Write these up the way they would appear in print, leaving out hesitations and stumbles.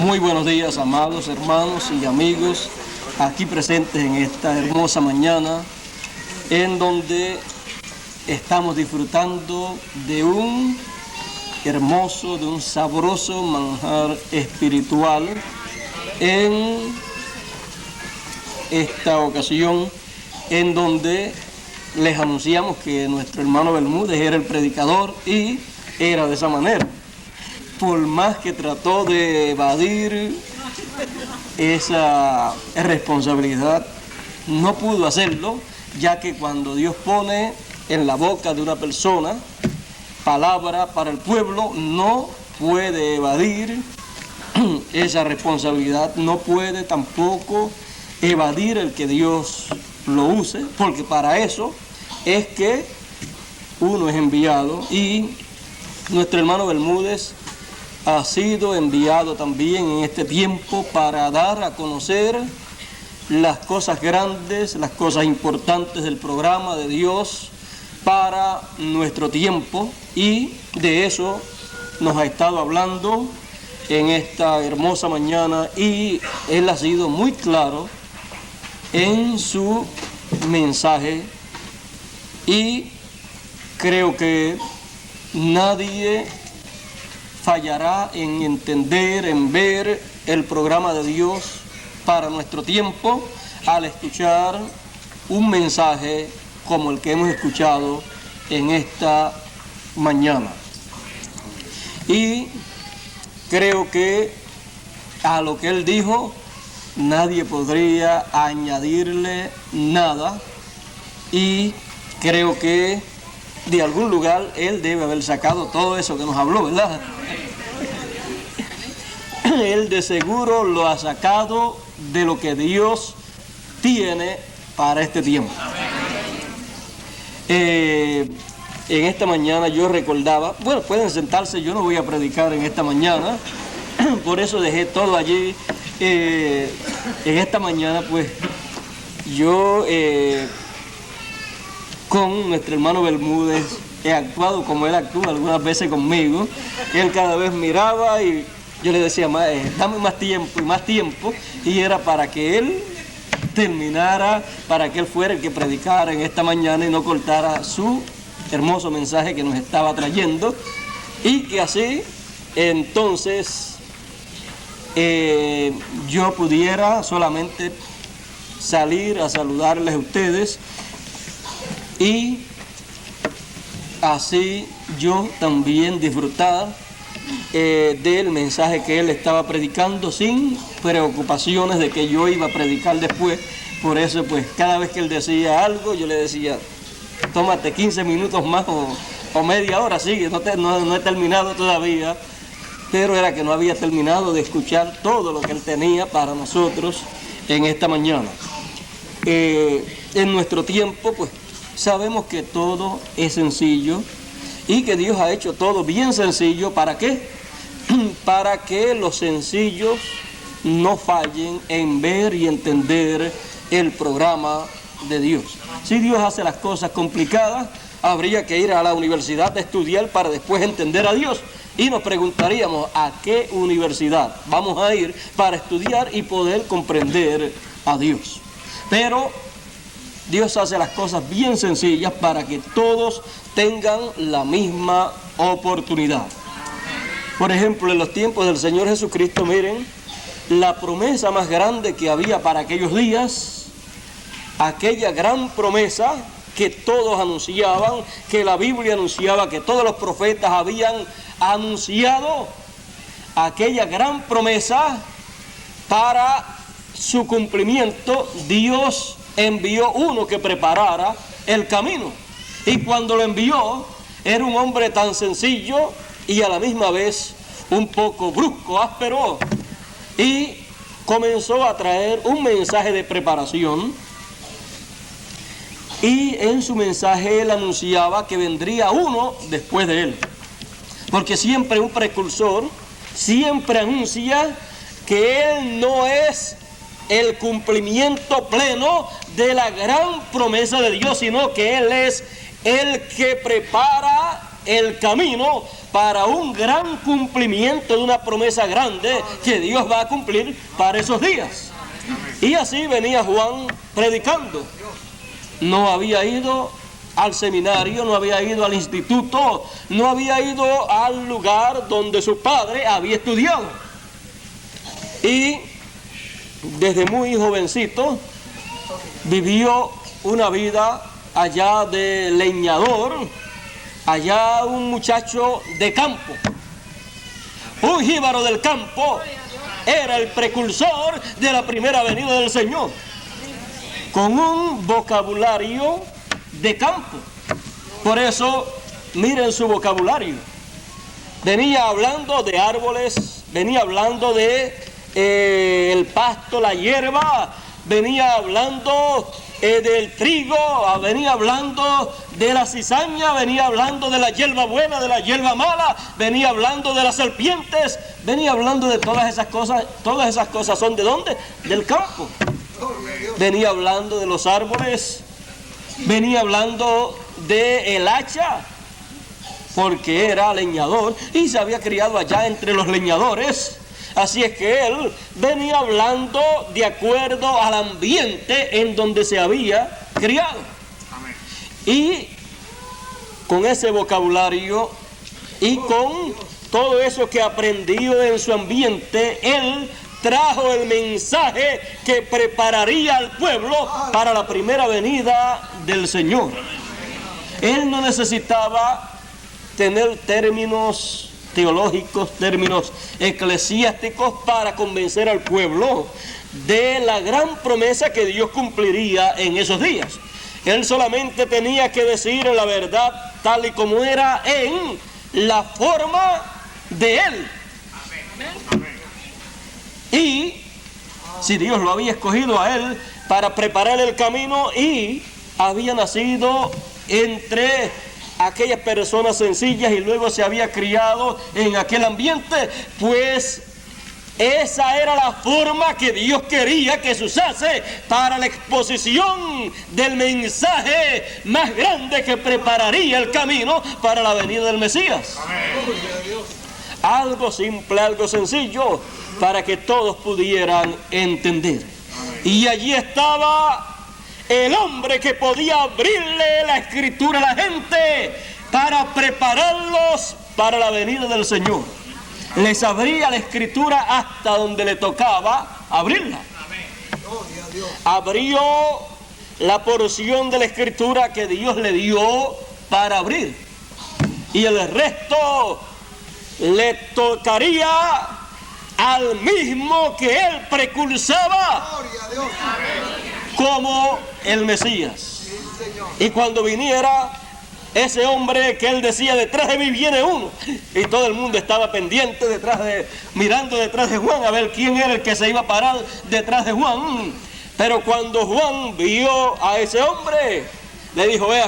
Muy buenos días, amados hermanos y amigos, aquí presentes en esta hermosa mañana, en donde estamos disfrutando de un hermoso, de un sabroso manjar espiritual. En esta ocasión, en donde les anunciamos que nuestro hermano Bermúdez era el predicador y era de esa manera. Por más que trató de evadir esa responsabilidad, no pudo hacerlo, ya que cuando Dios pone en la boca de una persona palabra para el pueblo, no puede evadir esa responsabilidad, no puede tampoco evadir el que Dios lo use, porque para eso es que uno es enviado, y nuestro hermano Bermúdez ha sido enviado también en este tiempo para dar a conocer las cosas grandes, las cosas importantes del programa de Dios para nuestro tiempo, y de eso nos ha estado hablando en esta hermosa mañana, y él ha sido muy claro en su mensaje, y creo que nadie fallará en entender, en ver el programa de Dios para nuestro tiempo al escuchar un mensaje como el que hemos escuchado en esta mañana. Y creo que a lo que él dijo nadie podría añadirle nada, y creo que de algún lugar él debe haber sacado todo eso que nos habló, ¿verdad? Él de seguro lo ha sacado de lo que Dios tiene para este tiempo. En esta mañana yo recordaba, bueno, pueden sentarse, yo no voy a predicar en esta mañana, por eso dejé todo allí. En esta mañana pues yo con nuestro hermano Bermúdez he actuado como él actúa algunas veces conmigo. Él cada vez miraba y yo le decía, dame más tiempo, y era para que él terminara, para que él fuera el que predicara en esta mañana y no cortara su hermoso mensaje que nos estaba trayendo, y que así entonces yo pudiera solamente salir a saludarles a ustedes, y así yo también disfrutar del mensaje que él estaba predicando, sin preocupaciones de que yo iba a predicar después. Por eso pues cada vez que él decía algo, yo le decía, tómate 15 minutos más o media hora, sigue, no he terminado todavía, pero era que no había terminado de escuchar todo lo que él tenía para nosotros en esta mañana. En nuestro tiempo pues sabemos que todo es sencillo, y que Dios ha hecho todo bien sencillo. ¿Para qué? Para que los sencillos no fallen en ver y entender el programa de Dios. Si Dios hace las cosas complicadas, habría que ir a la universidad a estudiar para después entender a Dios. Y nos preguntaríamos, ¿a qué universidad vamos a ir para estudiar y poder comprender a Dios? Pero Dios hace las cosas bien sencillas para que todos tengan la misma oportunidad. Por ejemplo, en los tiempos del Señor Jesucristo, miren, la promesa más grande que había para aquellos días, aquella gran promesa que todos anunciaban, que la Biblia anunciaba, que todos los profetas habían anunciado, aquella gran promesa, para su cumplimiento Dios envió uno que preparara el camino. Y cuando lo envió, era un hombre tan sencillo y a la misma vez un poco brusco, áspero, y comenzó a traer un mensaje de preparación. Y en su mensaje él anunciaba que vendría uno después de él, porque siempre un precursor siempre anuncia que él no es el cumplimiento pleno de la gran promesa de Dios, sino que él es el que prepara el camino para un gran cumplimiento de una promesa grande que Dios va a cumplir para esos días. Y así venía Juan predicando. No había ido al seminario, no había ido al instituto, no había ido al lugar donde su padre había estudiado. Y desde muy jovencito vivió una vida allá de leñador, allá un muchacho de campo, un jíbaro del campo. Era el precursor de la primera venida del Señor, con un vocabulario de campo. Por eso, miren su vocabulario. Venía hablando de árboles, venía hablando de el pasto, la hierba, venía hablando del trigo, venía hablando de la cizaña, venía hablando de la hierba buena, de la hierba mala, venía hablando de las serpientes, venía hablando de todas esas cosas. Todas esas cosas son ¿de dónde? Del campo. Venía hablando de los árboles, venía hablando de el hacha, porque era leñador y se había criado allá entre los leñadores. Así es que él venía hablando de acuerdo al ambiente en donde se había criado. Amén. Y con ese vocabulario y con todo eso que aprendió en su ambiente, él trajo el mensaje que prepararía al pueblo para la primera venida del Señor. Él no necesitaba tener términos teológicos, términos eclesiásticos para convencer al pueblo de la gran promesa que Dios cumpliría en esos días. Él solamente tenía que decir la verdad tal y como era en la forma de él. Y si Dios lo había escogido a él para preparar el camino y había nacido entre aquellas personas sencillas y luego se había criado en aquel ambiente, pues esa era la forma que Dios quería que se usase para la exposición del mensaje más grande que prepararía el camino para la venida del Mesías. Amén. Algo simple, algo sencillo, para que todos pudieran entender. Amén. Y allí estaba el hombre que podía abrirle la escritura a la gente para prepararlos para la venida del Señor. Les abría la escritura hasta donde le tocaba abrirla. Abrió la porción de la escritura que Dios le dio para abrir. Y el resto le tocaría al mismo que él precursaba como el Mesías. Y cuando viniera ese hombre que él decía, detrás de mí viene uno, y todo el mundo estaba pendiente mirando detrás de Juan a ver quién era el que se iba a parar detrás de Juan. Pero cuando Juan vio a ese hombre, le dijo: he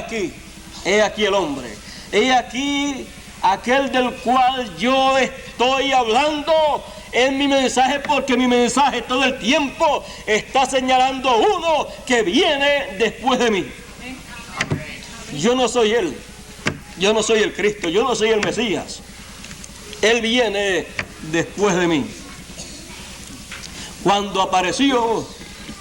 aquí el hombre, he aquí aquel del cual yo estoy hablando en mi mensaje, porque mi mensaje todo el tiempo está señalando uno que viene después de mí. Yo no soy él, yo no soy el Cristo, yo no soy el Mesías. Él viene después de mí. Cuando apareció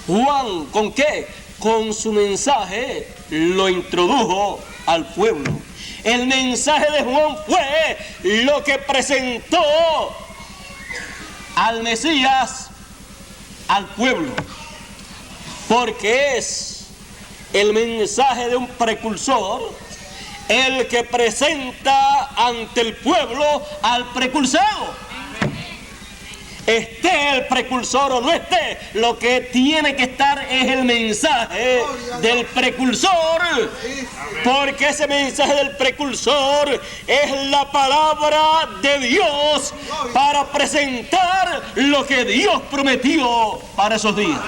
Juan, ¿con qué? Con su mensaje lo introdujo al pueblo. El mensaje de Juan fue lo que presentó al Mesías al pueblo, porque es el mensaje de un precursor el que presenta ante el pueblo al precursado. Esté el precursor o no esté, lo que tiene que estar es el mensaje del precursor, porque ese mensaje del precursor es la palabra de Dios para presentar lo que Dios prometió para esos días.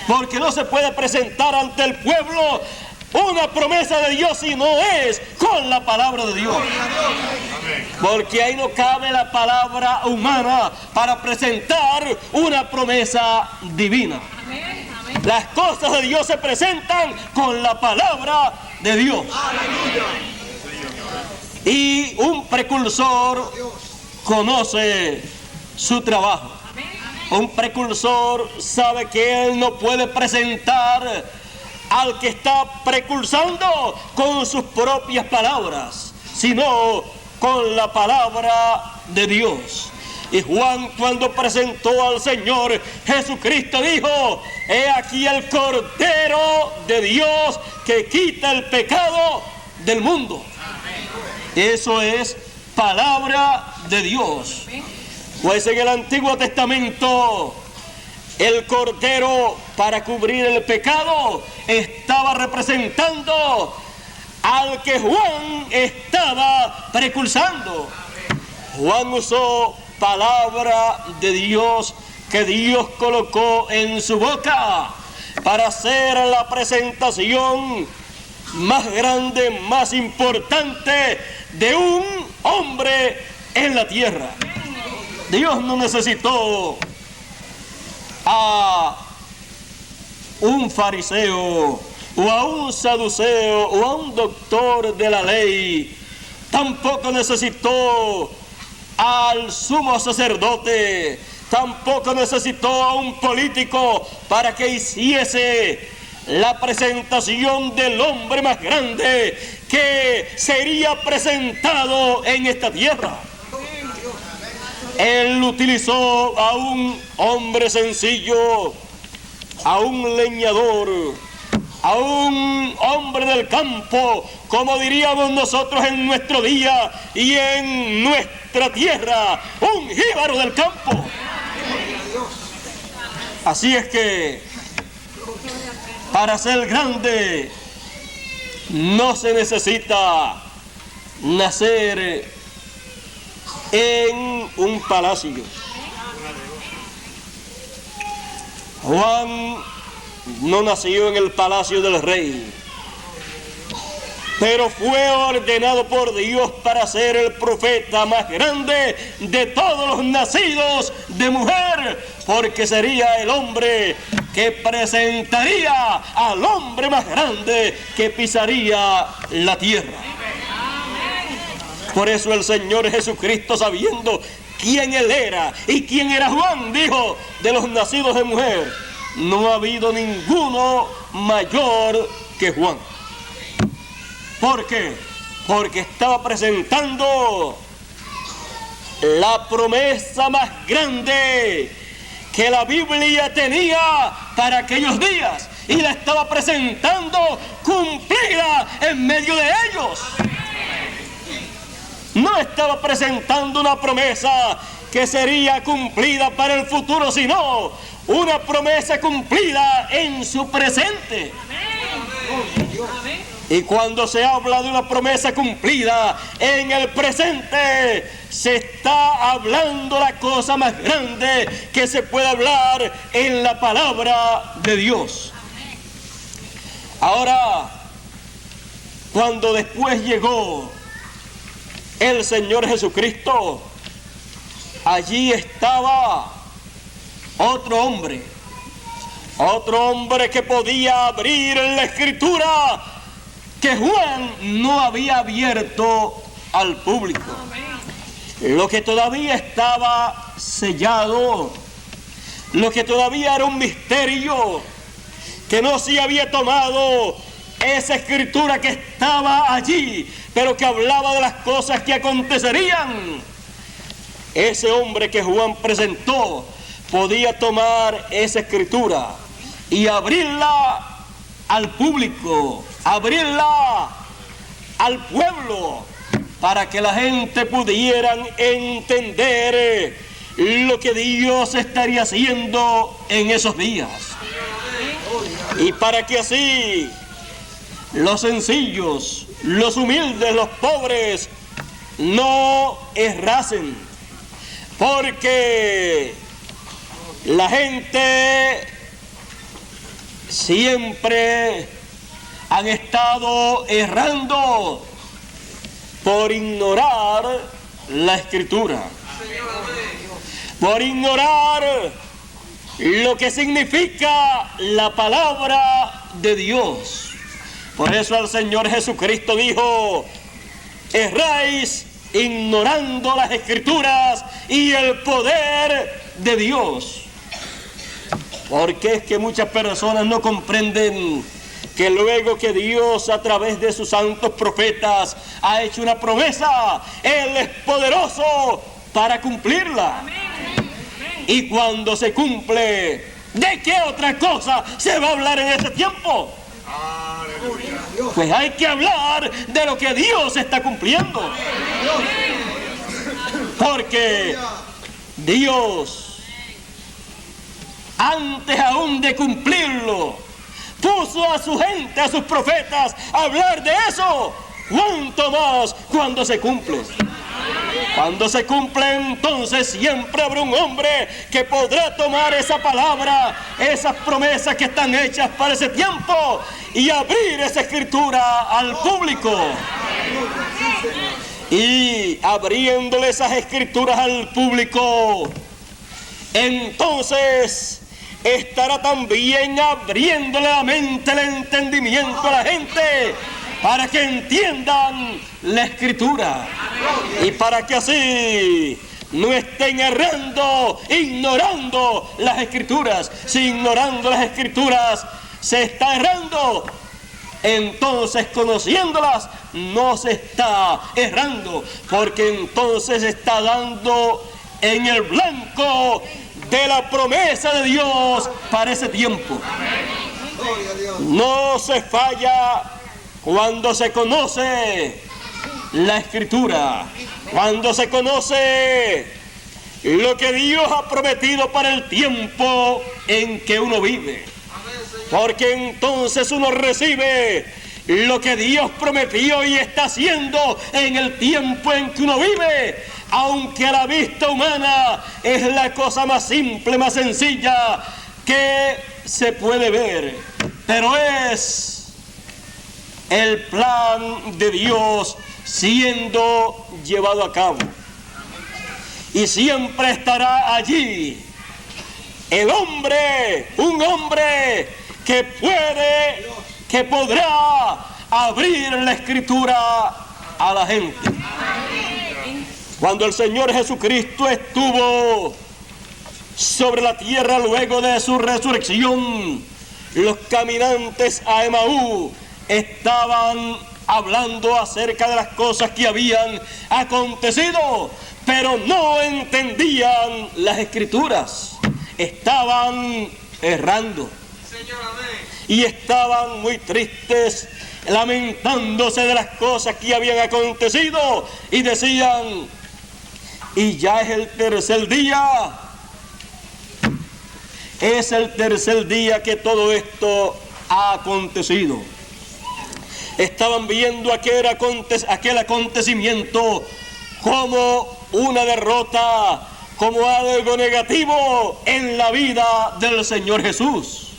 Porque no se puede presentar ante el pueblo una promesa de Dios si no es con la palabra de Dios. Porque ahí no cabe la palabra humana para presentar una promesa divina. Las cosas de Dios se presentan con la palabra de Dios. Y un precursor conoce su trabajo. Un precursor sabe que él no puede presentar al que está precursando con sus propias palabras, sino con la palabra de Dios. Y Juan, cuando presentó al Señor Jesucristo, dijo: he aquí el Cordero de Dios que quita el pecado del mundo. Eso es palabra de Dios. Pues en el Antiguo Testamento, el Cordero, para cubrir el pecado, estaba representando al que Juan estaba precursando. Juan usó palabra de Dios que Dios colocó en su boca para hacer la presentación más grande, más importante de un hombre en la tierra. Dios no necesitó a un fariseo o a un saduceo o a un doctor de la ley. Tampoco necesitó al sumo sacerdote, tampoco necesitó a un político para que hiciese la presentación del hombre más grande que sería presentado en esta tierra. Él utilizó a un hombre sencillo, a un leñador, a un hombre del campo, como diríamos nosotros en nuestro día y en nuestra tierra, un jíbaro del campo. Así es que para ser grande no se necesita nacer en un palacio. Juan no nació en el palacio del rey, pero fue ordenado por Dios para ser el profeta más grande de todos los nacidos de mujer, porque sería el hombre que presentaría al hombre más grande que pisaría la tierra. Por eso el Señor Jesucristo, sabiendo quién Él era y quién era Juan, dijo: de los nacidos de mujer, no ha habido ninguno mayor que Juan. ¿Por qué? Porque estaba presentando la promesa más grande que la Biblia tenía para aquellos días, y la estaba presentando cumplida en medio de ellos. No estaba presentando una promesa que sería cumplida para el futuro, sino una promesa cumplida en su presente. Y cuando se habla de una promesa cumplida en el presente, se está hablando la cosa más grande que se puede hablar en la palabra de Dios. Ahora, cuando después llegó el Señor Jesucristo, allí estaba otro hombre que podía abrir la Escritura que Juan no había abierto al público. Lo que todavía estaba sellado, lo que todavía era un misterio, que no se había tomado esa Escritura que estaba allí, pero que hablaba de las cosas que acontecerían. Ese hombre que Juan presentó podía tomar esa Escritura y abrirla al público, abrirla al pueblo, para que la gente pudiera entender lo que Dios estaría haciendo en esos días. Y para que así los sencillos, los humildes, los pobres no errasen, porque la gente siempre han estado errando por ignorar la Escritura, por ignorar lo que significa la palabra de Dios. Por eso el Señor Jesucristo dijo: erráis ignorando las Escrituras y el poder de Dios. Porque es que muchas personas no comprenden que luego que Dios a través de sus santos profetas ha hecho una promesa, Él es poderoso para cumplirla. Y cuando se cumple, ¿de qué otra cosa se va a hablar en ese tiempo? Pues hay que hablar de lo que Dios está cumpliendo. Porque Dios, antes aún de cumplirlo, puso a su gente, a sus profetas, a hablar de eso. ¿Cuánto más cuando se cumple? Cuando se cumple, entonces siempre habrá un hombre que podrá tomar esa palabra, esas promesas que están hechas para ese tiempo y abrir esa escritura al público. Y abriéndole esas escrituras al público, entonces estará también abriéndole la mente, el entendimiento a la gente para que entiendan la escritura y para que así no estén errando, ignorando las escrituras. Si ignorando las escrituras se está errando, entonces conociéndolas no se está errando, porque entonces está dando en el blanco de la promesa de Dios para ese tiempo. No se falla cuando se conoce la escritura, cuando se conoce lo que Dios ha prometido para el tiempo en que uno vive, porque entonces uno recibe lo que Dios prometió y está haciendo en el tiempo en que uno vive, aunque a la vista humana es la cosa más simple, más sencilla que se puede ver, pero es el plan de Dios siendo llevado a cabo. Y siempre estará allí el hombre, un hombre que puede, que podrá abrir la escritura a la gente. Cuando el Señor Jesucristo estuvo sobre la tierra luego de su resurrección, los caminantes a Emaús estaban hablando acerca de las cosas que habían acontecido, pero no entendían las escrituras. Estaban errando y estaban muy tristes, lamentándose de las cosas que habían acontecido, y decían: y ya es el tercer día, es el tercer día que todo esto ha acontecido. Estaban viendo aquel acontecimiento como una derrota, como algo negativo en la vida del Señor Jesús.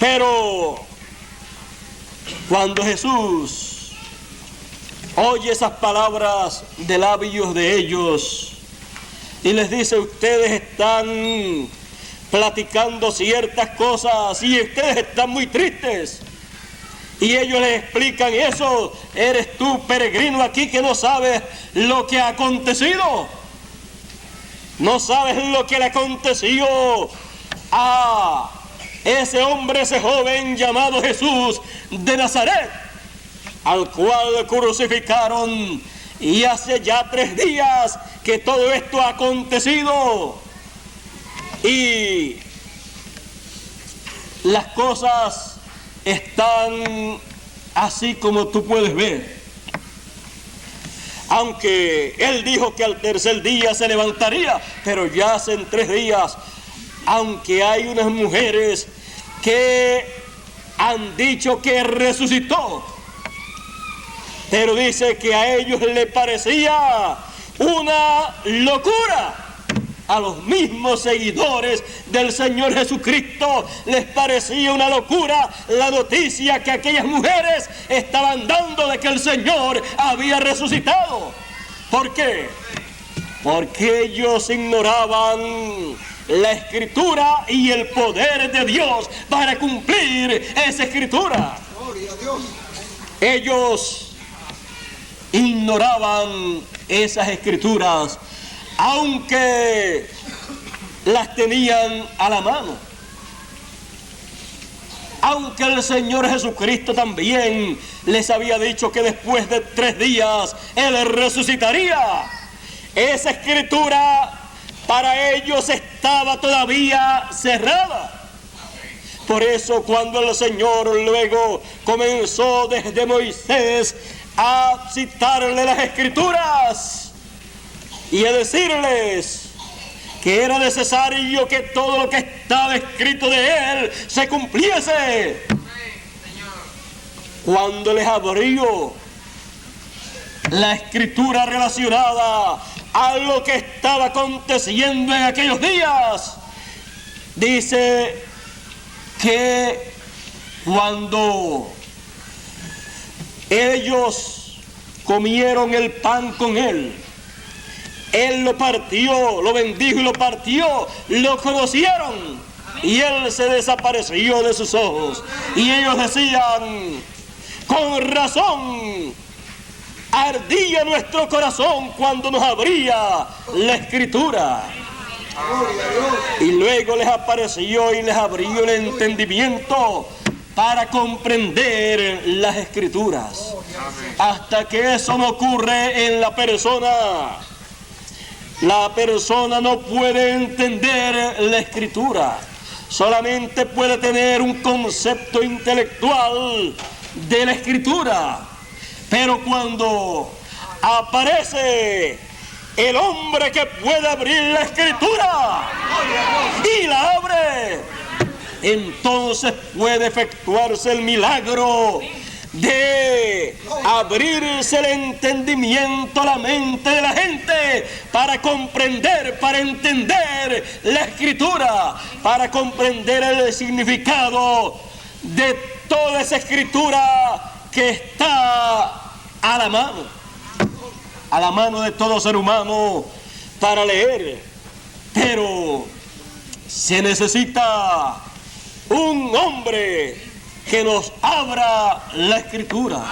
Pero cuando Jesús oye esas palabras de labios de ellos y les dice: ustedes están platicando ciertas cosas y ustedes están muy tristes, y ellos les explican eso, ¿eres tú peregrino aquí que no sabes lo que ha acontecido? ¿No sabes lo que le aconteció a ese hombre, ese joven llamado Jesús de Nazaret, al cual crucificaron, y hace ya 3 días que todo esto ha acontecido? Y las cosas están así como tú puedes ver. Aunque él dijo que al tercer día se levantaría, pero ya hacen 3 días. Aunque hay unas mujeres que han dicho que resucitó, pero dice que a ellos les parecía una locura. A los mismos seguidores del Señor Jesucristo les parecía una locura la noticia que aquellas mujeres estaban dando de que el Señor había resucitado. ¿Por qué? Porque ellos ignoraban la escritura y el poder de Dios para cumplir esa escritura. Ellos ignoraban esas escrituras, aunque las tenían a la mano. Aunque el Señor Jesucristo también les había dicho que después de 3 días Él resucitaría, esa escritura para ellos estaba todavía cerrada. Por eso cuando el Señor luego comenzó desde Moisés a citarle las escrituras y a decirles que era necesario que todo lo que estaba escrito de Él se cumpliese, cuando les abrió la escritura relacionada a lo que estaba aconteciendo en aquellos días, dice que cuando ellos comieron el pan con Él, Él lo partió, lo bendijo y lo partió, lo conocieron y Él se desapareció de sus ojos. Y ellos decían, con razón, ardía nuestro corazón cuando nos abría la escritura. Y luego les apareció y les abrió el entendimiento para comprender las escrituras. Hasta que eso no ocurre en la persona no puede entender la escritura. Solamente puede tener un concepto intelectual de la escritura. Pero cuando aparece el hombre que puede abrir la escritura y la abre, entonces puede efectuarse el milagro de abrirse el entendimiento a la mente de la gente para comprender, para entender la escritura, para comprender el significado de toda esa escritura que está a la mano de todo ser humano para leer. Pero se necesita un hombre que nos abra la escritura,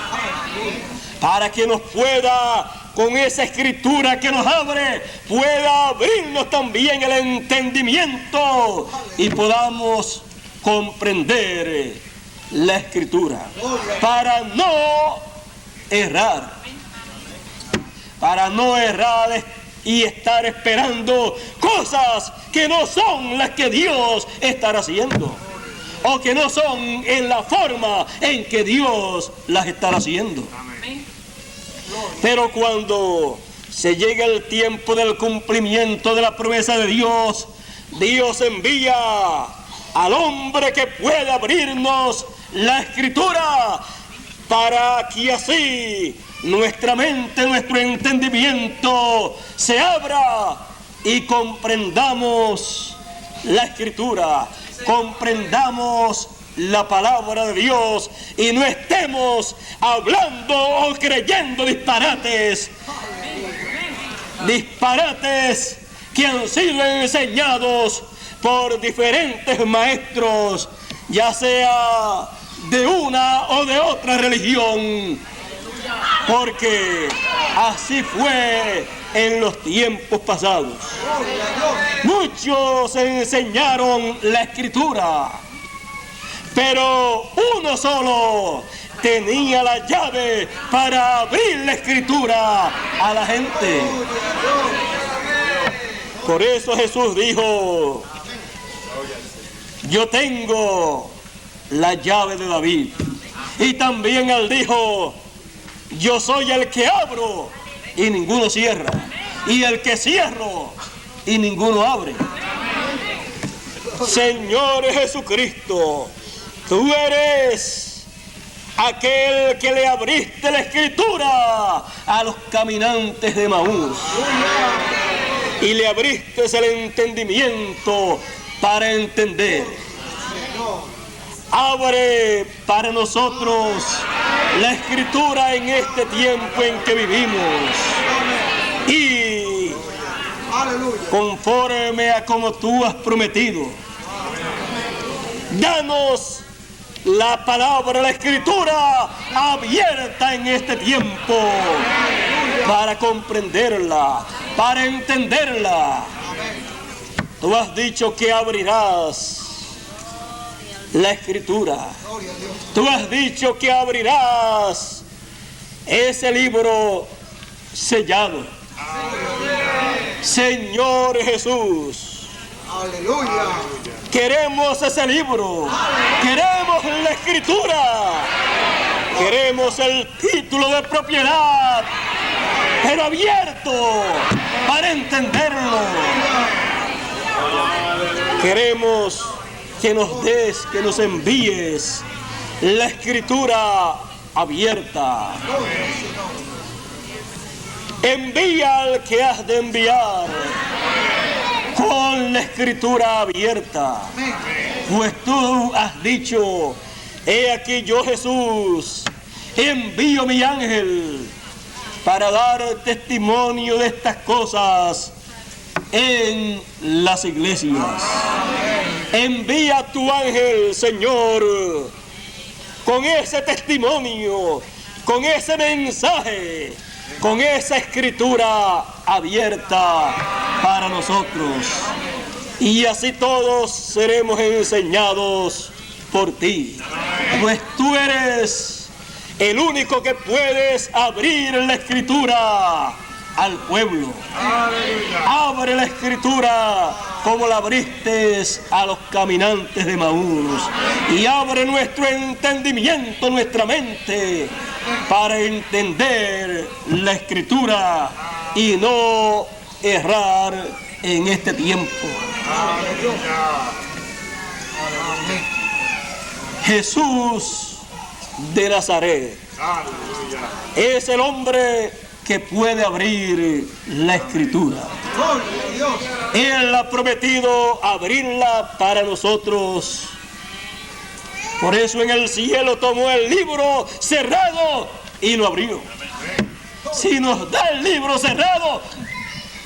para que nos pueda, con esa escritura que nos abre, pueda abrirnos también el entendimiento y podamos comprender la escritura, para no errar y estar esperando cosas que no son las que Dios estará haciendo, o que no son en la forma en que Dios las estará haciendo. Pero cuando se llega el tiempo del cumplimiento de la promesa de Dios, Dios envía al hombre que puede abrirnos la escritura, para que así nuestra mente, nuestro entendimiento se abra y comprendamos la escritura, comprendamos la palabra de Dios y no estemos hablando o creyendo disparates que han sido enseñados por diferentes maestros, ya sea de una o de otra religión, porque así fue en los tiempos pasados. Muchos enseñaron la escritura, pero uno solo tenía la llave para abrir la escritura a la gente. Por eso Jesús dijo: yo tengo la llave de David. Y también Él dijo: yo soy el que abro y ninguno cierra, y el que cierro y ninguno abre. Señor Jesucristo, tú eres aquel que le abriste la escritura a los caminantes de Emaús y le abriste el entendimiento para entender. Abre para nosotros la escritura en este tiempo en que vivimos, y conforme a como tú has prometido, danos la palabra, la escritura abierta en este tiempo para comprenderla, para entenderla. Tú has dicho que abrirás la escritura. Tú has dicho que abrirás ese libro sellado. Señor Jesús, aleluya. Queremos ese libro. Queremos la escritura. Queremos el título de propiedad, pero abierto para entenderlo. Queremos que nos des, que nos envíes la escritura abierta. Envía al que has de enviar con la escritura abierta. Pues tú has dicho, he aquí yo, Jesús, envío mi ángel para dar testimonio de estas cosas en las iglesias. Envía a tu ángel, Señor, con ese testimonio, con ese mensaje, con esa escritura abierta para nosotros. Y así todos seremos enseñados por ti. Pues tú eres el único que puedes abrir la escritura al pueblo. Abre la escritura como la abriste a los caminantes de Maús, y abre nuestro entendimiento, nuestra mente, para entender la escritura y no errar en este tiempo. Jesús de Nazaret es el hombre que puede abrir la escritura. Él ha prometido abrirla para nosotros. Por eso en el cielo tomó el libro cerrado y lo abrió. Si nos da el libro cerrado,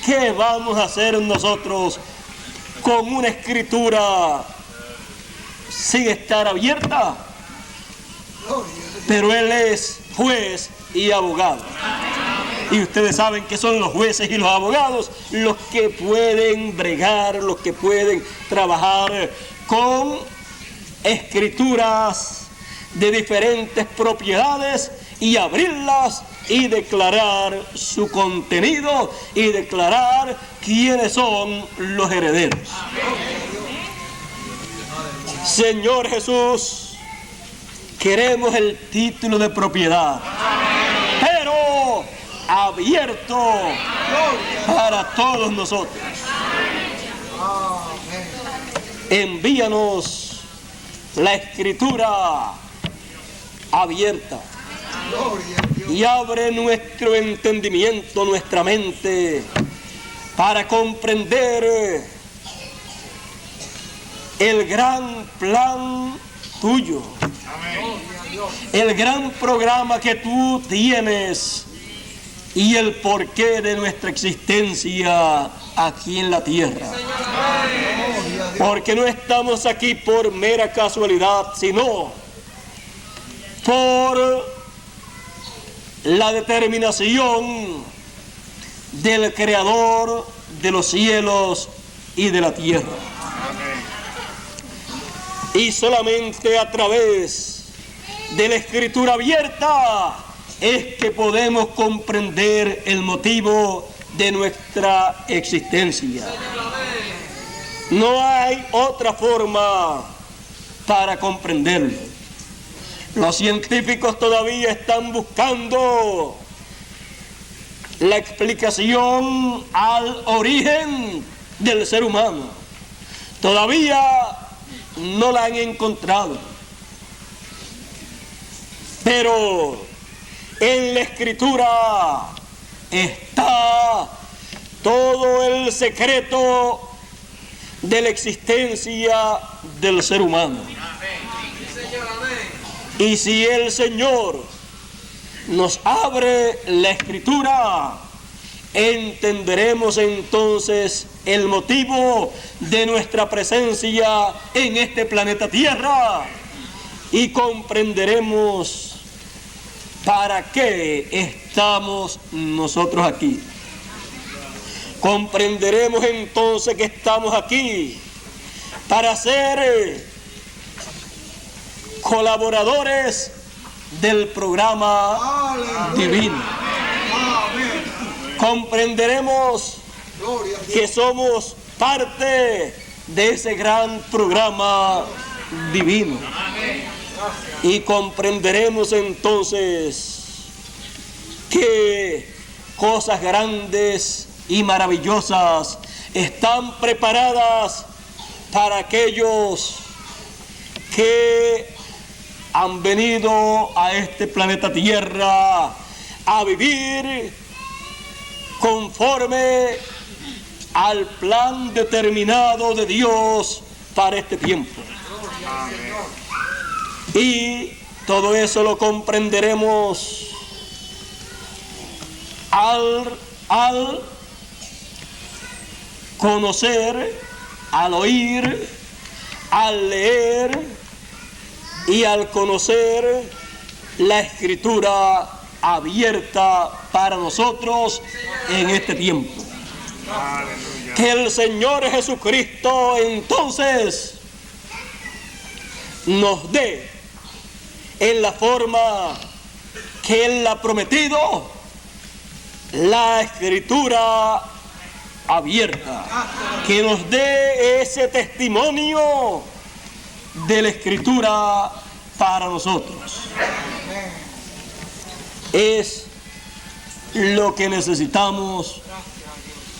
¿qué vamos a hacer nosotros con una escritura sin estar abierta? Pero Él es juez y abogado. Y ustedes saben que son los jueces y los abogados los que pueden bregar, los que pueden trabajar con escrituras de diferentes propiedades y abrirlas y declarar su contenido y declarar quiénes son los herederos. Señor Jesús, queremos el título de propiedad, pero abierto para todos nosotros. Envíanos la escritura abierta y abre nuestro entendimiento, nuestra mente, para comprender el gran plan tuyo, el gran programa que tú tienes y el porqué de nuestra existencia aquí en la tierra. Porque no estamos aquí por mera casualidad, sino por la determinación del Creador de los cielos y de la tierra. Y solamente a través de la escritura abierta es que podemos comprender el motivo de nuestra existencia. No hay otra forma para comprenderlo. Los científicos todavía están buscando la explicación al origen del ser humano. Todavía no la han encontrado. Pero en la escritura está todo el secreto de la existencia del ser humano. Y si el Señor nos abre la escritura, entenderemos entonces el motivo de nuestra presencia en este planeta Tierra y comprenderemos para qué estamos nosotros aquí. Comprenderemos entonces que estamos aquí para ser colaboradores del programa divino. Comprenderemos que somos parte de ese gran programa divino. Y comprenderemos entonces que cosas grandes y maravillosas están preparadas para aquellos que han venido a este planeta Tierra a vivir conforme al plan determinado de Dios para este tiempo. Y todo eso lo comprenderemos al conocer, al oír, al leer y al conocer la Escritura abierta para nosotros en este tiempo. Que el Señor Jesucristo entonces nos dé en la forma que Él ha prometido la Escritura abierta, que nos dé ese testimonio de la Escritura para nosotros. Es lo que necesitamos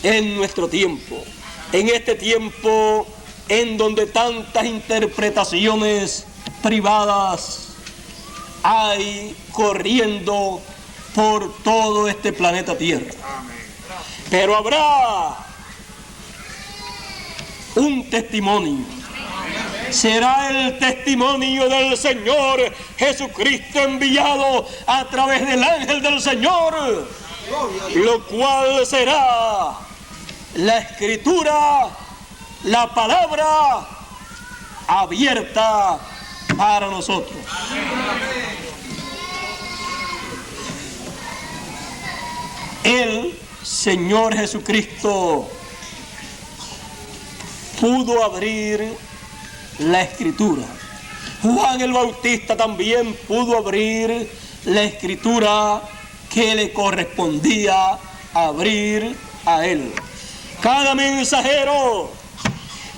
en nuestro tiempo, en este tiempo en donde tantas interpretaciones privadas hay corriendo por todo este planeta Tierra. Pero habrá un testimonio. Será el testimonio del Señor Jesucristo enviado a través del ángel del Señor, lo cual será la Escritura, la palabra abierta para nosotros. El Señor Jesucristo pudo abrir la Escritura. Juan el Bautista también pudo abrir la Escritura que le correspondía abrir a él. Cada mensajero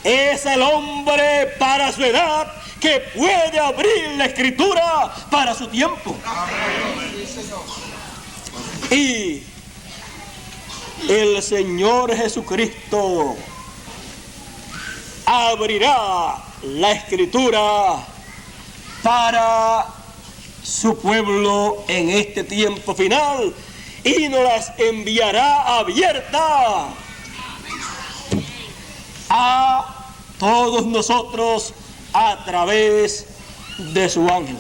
es el hombre para su edad que puede abrir la Escritura para su tiempo. Y el Señor Jesucristo abrirá la Escritura para su pueblo en este tiempo final y nos las enviará abierta a todos nosotros a través de su ángel.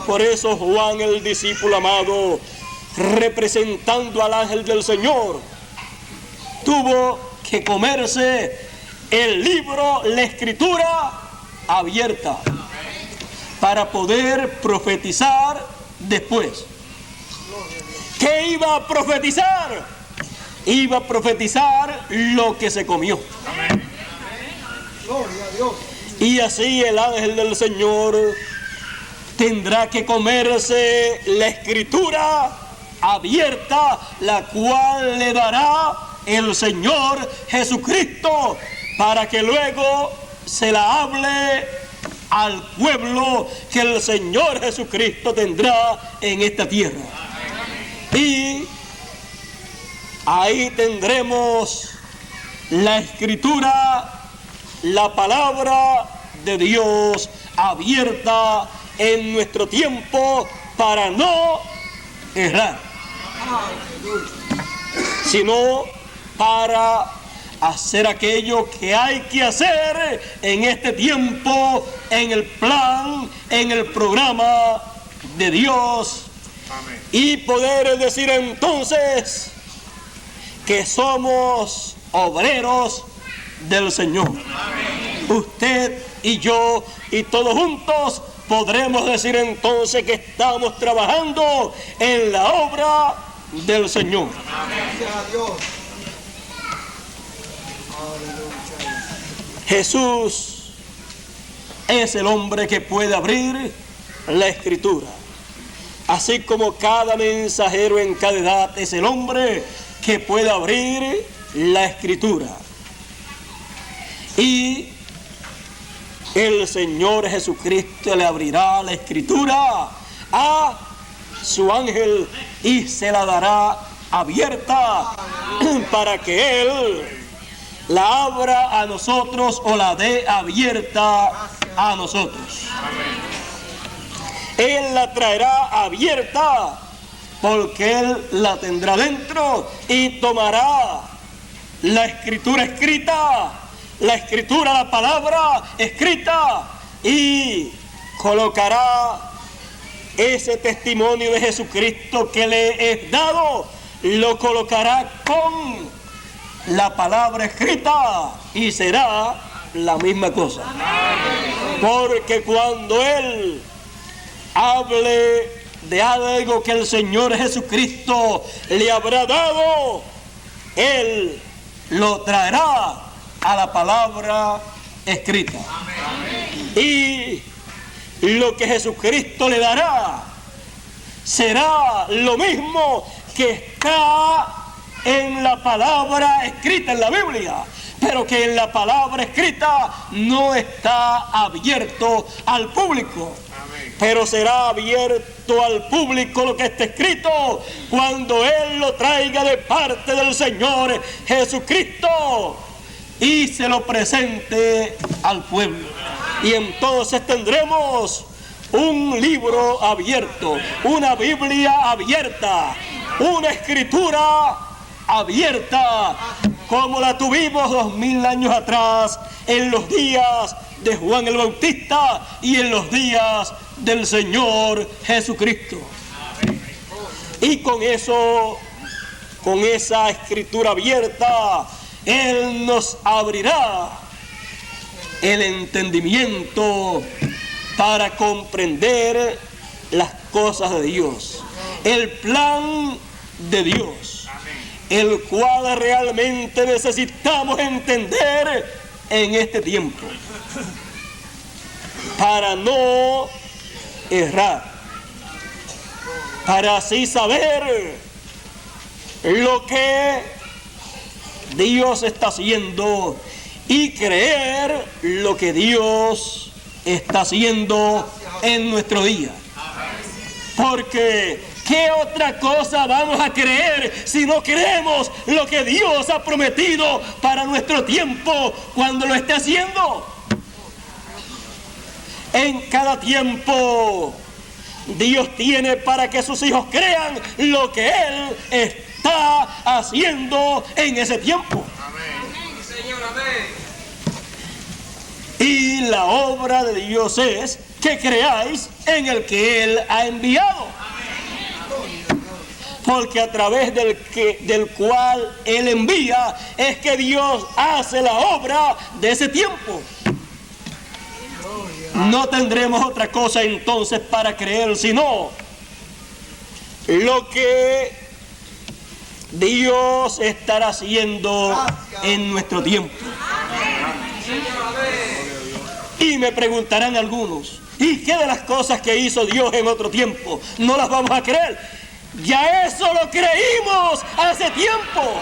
Por eso Juan, el discípulo amado, representando al ángel del Señor, tuvo que comerse el libro, la Escritura abierta, para poder profetizar después. ¿Qué iba a profetizar? Iba a profetizar lo que se comió. Amén. Gloria a Dios. Y así el ángel del Señor tendrá que comerse la Escritura abierta, la cual le dará el Señor Jesucristo, para que luego se la hable al pueblo que el Señor Jesucristo tendrá en esta tierra. Y ahí tendremos la Escritura, la palabra de Dios abierta en nuestro tiempo para no errar, sino para hacer aquello que hay que hacer en este tiempo, en el plan, en el programa de Dios. Amén. Y poder decir entonces que somos obreros del Señor. Amén. Usted y yo, y todos juntos podremos decir entonces que estamos trabajando en la obra del Señor. Gracias a Dios. Jesús es el hombre que puede abrir la Escritura, así como cada mensajero en cada edad es el hombre que puede abrir la Escritura. Y el Señor Jesucristo le abrirá la Escritura a su ángel y se la dará abierta para que Él la abra a nosotros o la dé abierta a nosotros. Él la traerá abierta porque Él la tendrá dentro y tomará la Escritura escrita, la Escritura, la palabra escrita, y colocará ese testimonio de Jesucristo que le es dado, lo colocará con la palabra escrita y será la misma cosa. Porque cuando Él hable de algo que el Señor Jesucristo le habrá dado, Él lo traerá a la palabra escrita. Y lo que Jesucristo le dará será lo mismo que está en la palabra escrita en la Biblia, pero que en la palabra escrita no está abierto al público. Pero será abierto al público lo que está escrito cuando Él lo traiga de parte del Señor Jesucristo y se lo presente al pueblo. Y entonces tendremos un libro abierto, una Biblia abierta, una escritura abierta, como la tuvimos 2000 años atrás, en los días de Juan el Bautista y en los días del Señor Jesucristo. Y con eso, con esa escritura abierta, Él nos abrirá el entendimiento para comprender las cosas de Dios, el plan de Dios, el cual realmente necesitamos entender en este tiempo para no errar, para así saber lo que Dios está haciendo y creer lo que Dios está haciendo en nuestro día. Porque ¿qué otra cosa vamos a creer si no creemos lo que Dios ha prometido para nuestro tiempo cuando lo esté haciendo? En cada tiempo Dios tiene para que sus hijos crean lo que Él está haciendo en ese tiempo. Amén. Señor, amén. Y la obra de Dios es que creáis en el que Él ha enviado. Porque a través del cual Él envía es que Dios hace la obra de ese tiempo. No tendremos otra cosa entonces para creer, sino lo que Dios estará haciendo en nuestro tiempo. Y me preguntarán algunos, ¿y qué de las cosas que hizo Dios en otro tiempo no las vamos a creer? Ya eso lo creímos hace tiempo.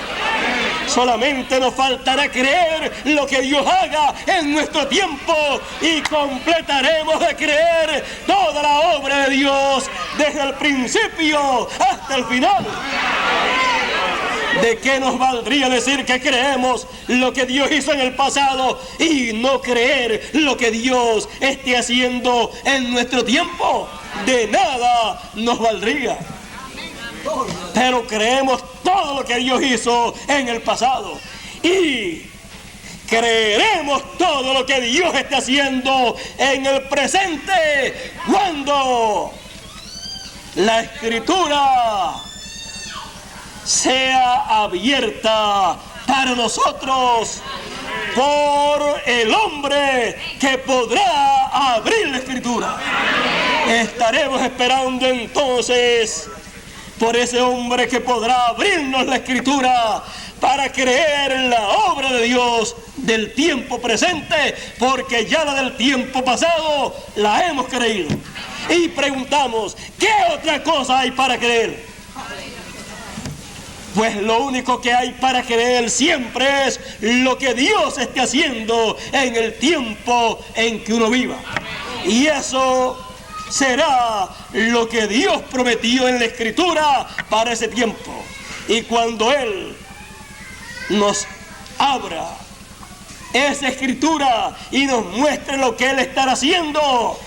Solamente nos faltará creer lo que Dios haga en nuestro tiempo y completaremos de creer toda la obra de Dios desde el principio hasta el final. ¿De qué nos valdría decir que creemos lo que Dios hizo en el pasado y no creer lo que Dios esté haciendo en nuestro tiempo? De nada nos valdría. Pero creemos todo lo que Dios hizo en el pasado y creeremos todo lo que Dios está haciendo en el presente cuando la Escritura sea abierta para nosotros, por el hombre que podrá abrir la Escritura. Estaremos esperando entonces por ese hombre que podrá abrirnos la Escritura para creer en la obra de Dios del tiempo presente, porque ya la del tiempo pasado la hemos creído. Y preguntamos, ¿qué otra cosa hay para creer? Pues lo único que hay para creer siempre es lo que Dios esté haciendo en el tiempo en que uno viva. Y eso será lo que Dios prometió en la Escritura para ese tiempo. Y cuando Él nos abra esa Escritura y nos muestre lo que Él estará haciendo,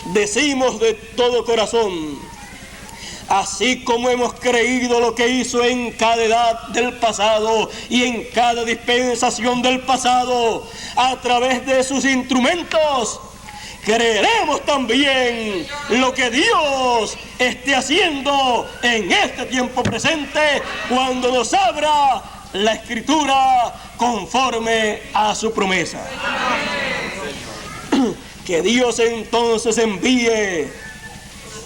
decimos de todo corazón: así como hemos creído lo que hizo en cada edad del pasado y en cada dispensación del pasado a través de sus instrumentos, creeremos también lo que Dios esté haciendo en este tiempo presente cuando nos abra la Escritura conforme a su promesa. Que Dios entonces envíe,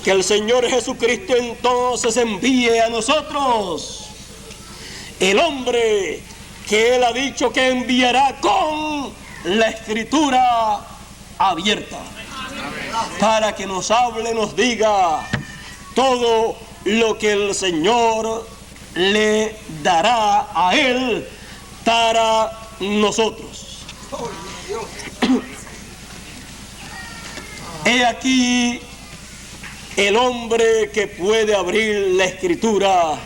que el Señor Jesucristo entonces envíe a nosotros el hombre que Él ha dicho que enviará con la Escritura abierta, para que nos hable, nos diga todo lo que el Señor le dará a Él para nosotros. He aquí el hombre que puede abrir la Escritura,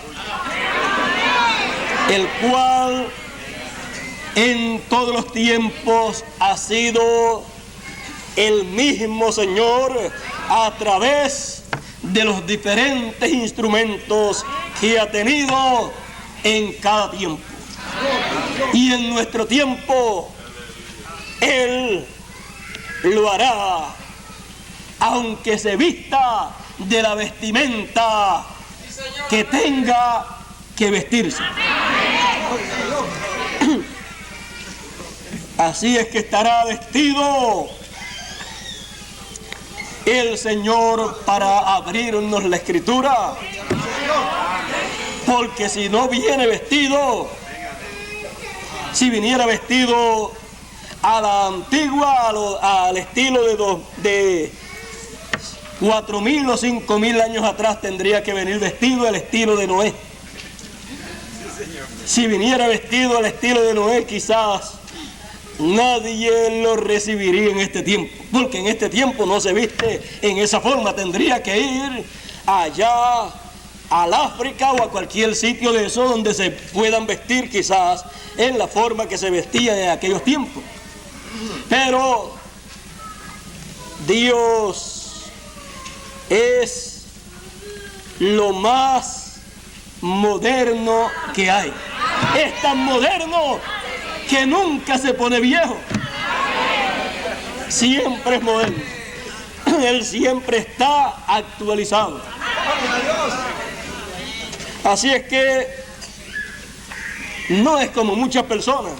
el cual en todos los tiempos ha sido el mismo Señor a través de los diferentes instrumentos que ha tenido en cada tiempo. Y en nuestro tiempo Él lo hará, aunque se vista de la vestimenta que tenga que vestirse. Así es que estará vestido el Señor para abrirnos la Escritura, porque si no viene vestido, si viniera vestido a la antigua, al estilo de 4.000 o 5.000 años atrás, tendría que venir vestido al estilo de Noé. Si viniera vestido al estilo de Noé, quizás nadie lo recibiría en este tiempo, porque en este tiempo no se viste en esa forma. Tendría que ir allá al África o a cualquier sitio de eso donde se puedan vestir quizás en la forma que se vestía en aquellos tiempos. Pero Dios es lo más moderno que hay. Es tan moderno que nunca se pone viejo. Siempre es moderno. Él siempre está actualizado. Así es que no es como muchas personas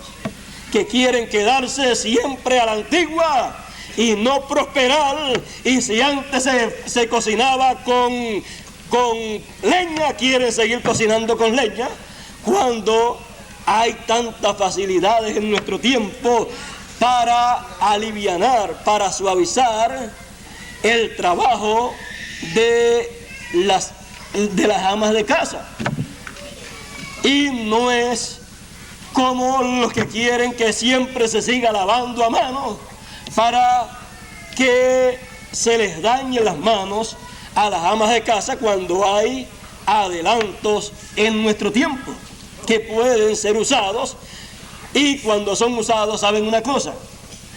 que quieren quedarse siempre a la antigua y no prosperar. Y si antes se cocinaba con leña, quieren seguir cocinando con leña, cuando hay tantas facilidades en nuestro tiempo para alivianar, para suavizar el trabajo de las amas de casa. Y no es como los que quieren que siempre se siga lavando a mano para que se les dañen las manos a las amas de casa cuando hay adelantos en nuestro tiempo que pueden ser usados. Y cuando son usados, ¿saben una cosa?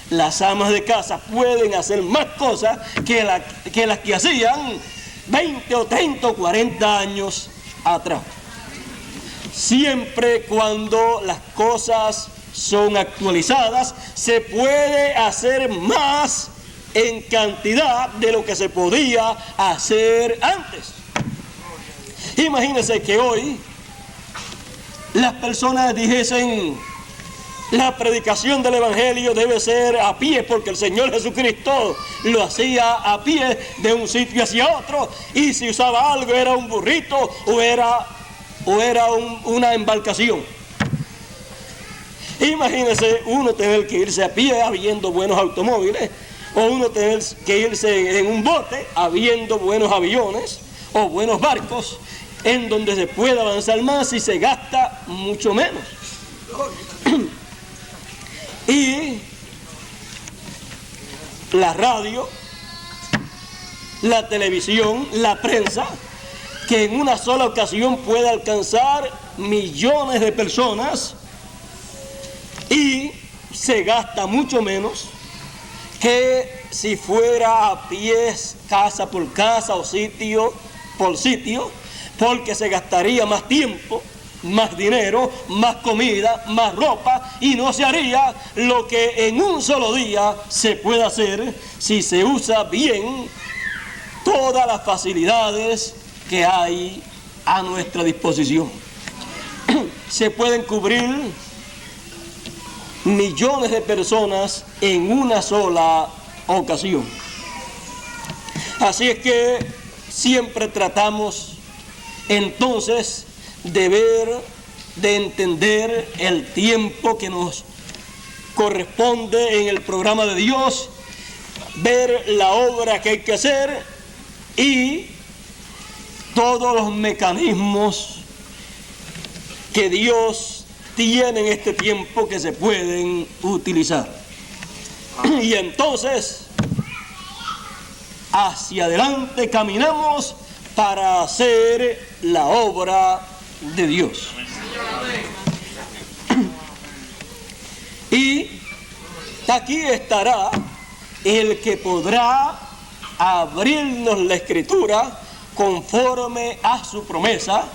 Las amas de casa pueden hacer más cosas que las que hacían 20 o 30 o 40 años atrás. Siempre cuando las cosas son actualizadas, se puede hacer más en cantidad de lo que se podía hacer antes. Imagínense que hoy las personas dijesen: La predicación del Evangelio debe ser a pie, porque el Señor Jesucristo lo hacía a pie de un sitio hacia otro, y si usaba algo era un burrito o era una embarcación. Imagínese uno tener que irse a pie habiendo buenos automóviles, o uno tener que irse en un bote habiendo buenos aviones o buenos barcos, en donde se puede avanzar más y se gasta mucho menos. Y la radio, la televisión, la prensa, que en una sola ocasión puede alcanzar millones de personas y se gasta mucho menos que si fuera a pies, casa por casa o sitio por sitio, porque se gastaría más tiempo, más dinero, más comida, más ropa, y no se haría lo que en un solo día se puede hacer si se usa bien todas las facilidades que hay a nuestra disposición. Se pueden cubrir millones de personas en una sola ocasión. Así es que siempre tratamos entonces de entender el tiempo que nos corresponde en el programa de Dios, ver la obra que hay que hacer y todos los mecanismos que Dios tiene en este tiempo que se pueden utilizar. Y entonces hacia adelante caminamos para hacer la obra de Dios. Y aquí estará el que podrá abrirnos la Escritura conforme a su promesa,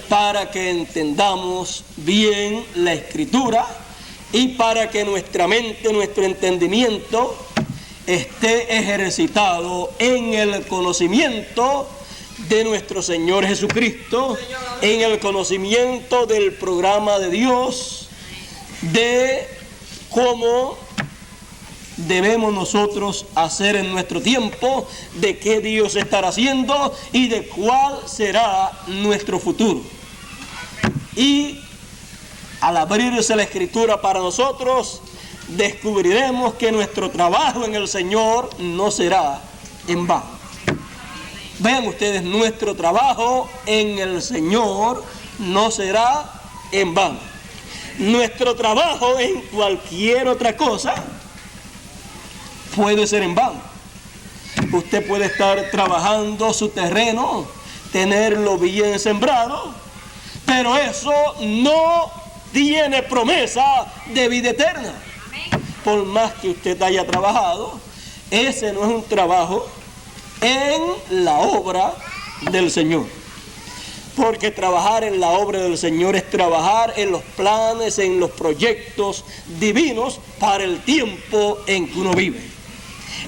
para que entendamos bien la Escritura y para que nuestra mente, nuestro entendimiento esté ejercitado en el conocimiento de nuestro Señor Jesucristo, en el conocimiento del programa de Dios, de cómo debemos nosotros hacer en nuestro tiempo, de qué Dios estará haciendo y de cuál será nuestro futuro. Y al abrirse la Escritura para nosotros, descubriremos que nuestro trabajo en el Señor no será en vano. Vean ustedes, nuestro trabajo en el Señor no será en vano. Nuestro trabajo en cualquier otra cosa puede ser en vano. Usted puede estar trabajando su terreno, tenerlo bien sembrado, pero eso no tiene promesa de vida eterna. Por más que usted haya trabajado, ese no es un trabajo en la obra del Señor. Porque trabajar en la obra del Señor es trabajar en los planes, en los proyectos divinos para el tiempo en que uno vive.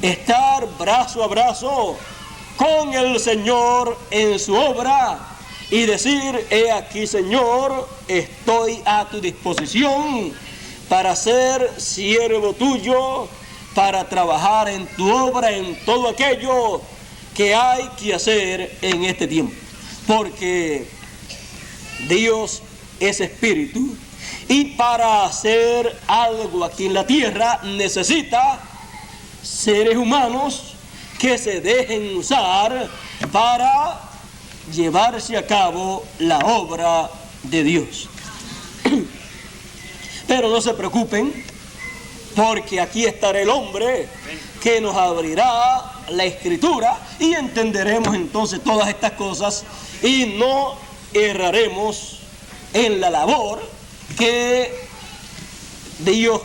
Estar brazo a brazo con el Señor en su obra y decir: he aquí, Señor, estoy a tu disposición para ser siervo tuyo, para trabajar en tu obra, en todo aquello que hay que hacer en este tiempo. Porque Dios es espíritu, y para hacer algo aquí en la tierra necesita seres humanos que se dejen usar para llevarse a cabo la obra de Dios. Pero no se preocupen, porque aquí estará el hombre que nos abrirá la Escritura y entenderemos entonces todas estas cosas y no erraremos en la labor que Dios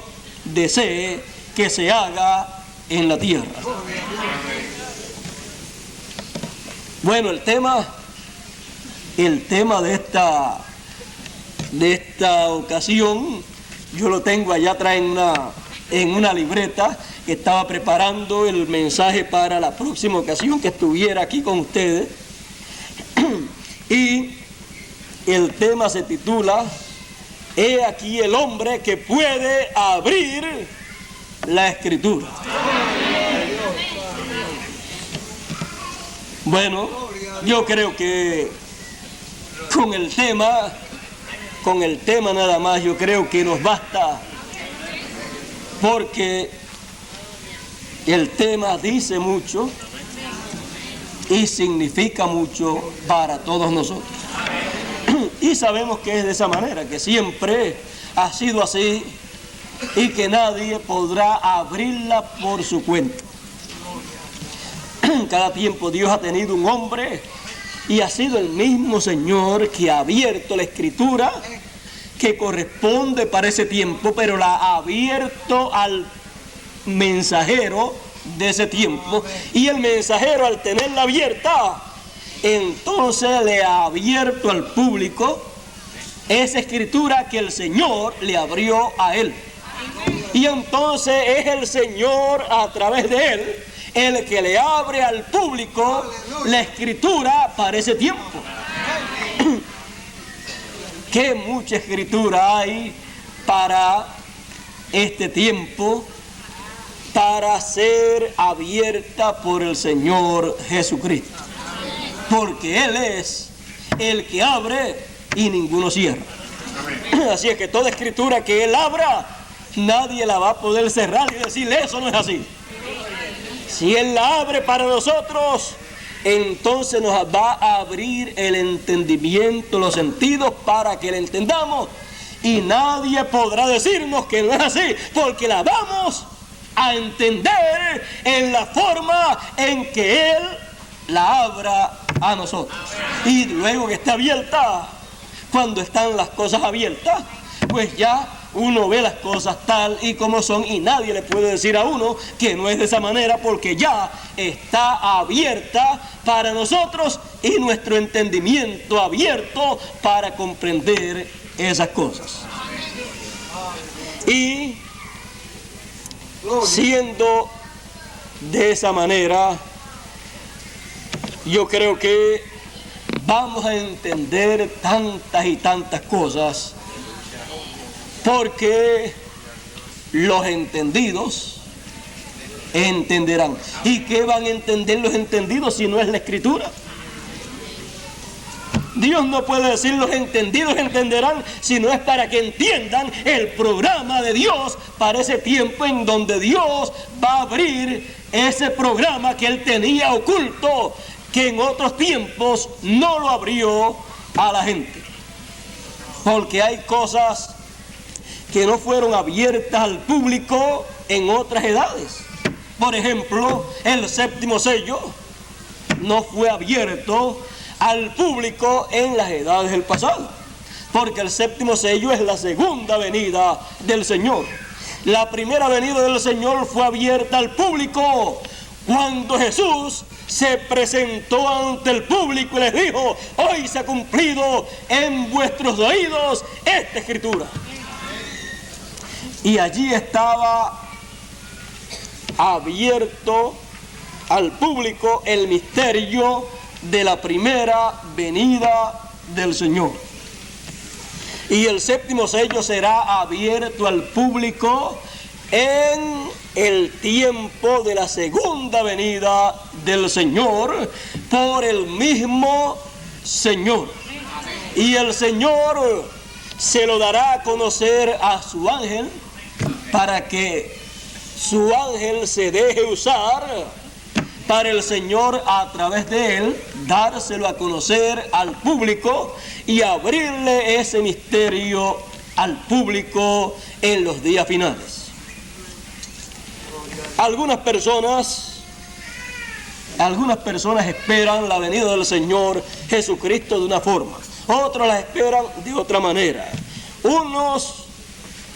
desee que se haga en la tierra. Bueno, el tema de esta ocasión, yo lo tengo allá atrás en una libreta, que estaba preparando el mensaje para la próxima ocasión que estuviera aquí con ustedes. Y el tema se titula he aquí el hombre que puede abrir la Escritura. Bueno, yo creo que con el tema nada más, yo creo que nos basta, porque el tema dice mucho y significa mucho para todos nosotros. Y sabemos que es de esa manera, que siempre ha sido así y que nadie podrá abrirla por su cuenta. Cada tiempo Dios ha tenido un hombre y ha sido el mismo Señor que ha abierto la Escritura que corresponde para ese tiempo, pero la ha abierto al mensajero de ese tiempo, y el mensajero, al tenerla abierta, entonces le ha abierto al público esa Escritura que el Señor le abrió a él, y entonces es el Señor, a través de él, el que le abre al público la Escritura para ese tiempo. Qué mucha Escritura hay para este tiempo, para ser abierta por el Señor Jesucristo, porque Él es el que abre y ninguno cierra. Así es que toda Escritura que Él abra, nadie la va a poder cerrar y decirle eso no es así. Si Él la abre para nosotros, entonces nos va a abrir el entendimiento, los sentidos, para que la entendamos, y nadie podrá decirnos que no es así, porque la vamos a entender en la forma en que Él la abra a nosotros. Y luego que está abierta, cuando están las cosas abiertas, pues ya uno ve las cosas tal y como son, y nadie le puede decir a uno que no es de esa manera, porque ya está abierta para nosotros y nuestro entendimiento abierto para comprender esas cosas. Y siendo de esa manera, yo creo que vamos a entender tantas y tantas cosas, porque los entendidos entenderán. ¿Y qué van a entender los entendidos si no es la Escritura? Dios no puede decir los entendidos entenderán, si no es para que entiendan el programa de Dios para ese tiempo, en donde Dios va a abrir ese programa que Él tenía oculto, que en otros tiempos no lo abrió a la gente. Porque hay cosas que no fueron abiertas al público en otras edades. Por ejemplo, el séptimo sello no fue abierto al público en las edades del pasado, porque el séptimo sello es la segunda venida del Señor. La primera venida del Señor fue abierta al público cuando Jesús se presentó ante el público y les dijo: hoy se ha cumplido en vuestros oídos esta Escritura. Y allí estaba abierto al público el misterio de la primera venida del Señor. Y el séptimo sello será abierto al público en el tiempo de la segunda venida del Señor por el mismo Señor. Y el Señor se lo dará a conocer a su ángel, para que su ángel se deje usar para el Señor, a través de él, dárselo a conocer al público y abrirle ese misterio al público en los días finales. Algunas personas esperan la venida del Señor Jesucristo de una forma, otros la esperan de otra manera. Unos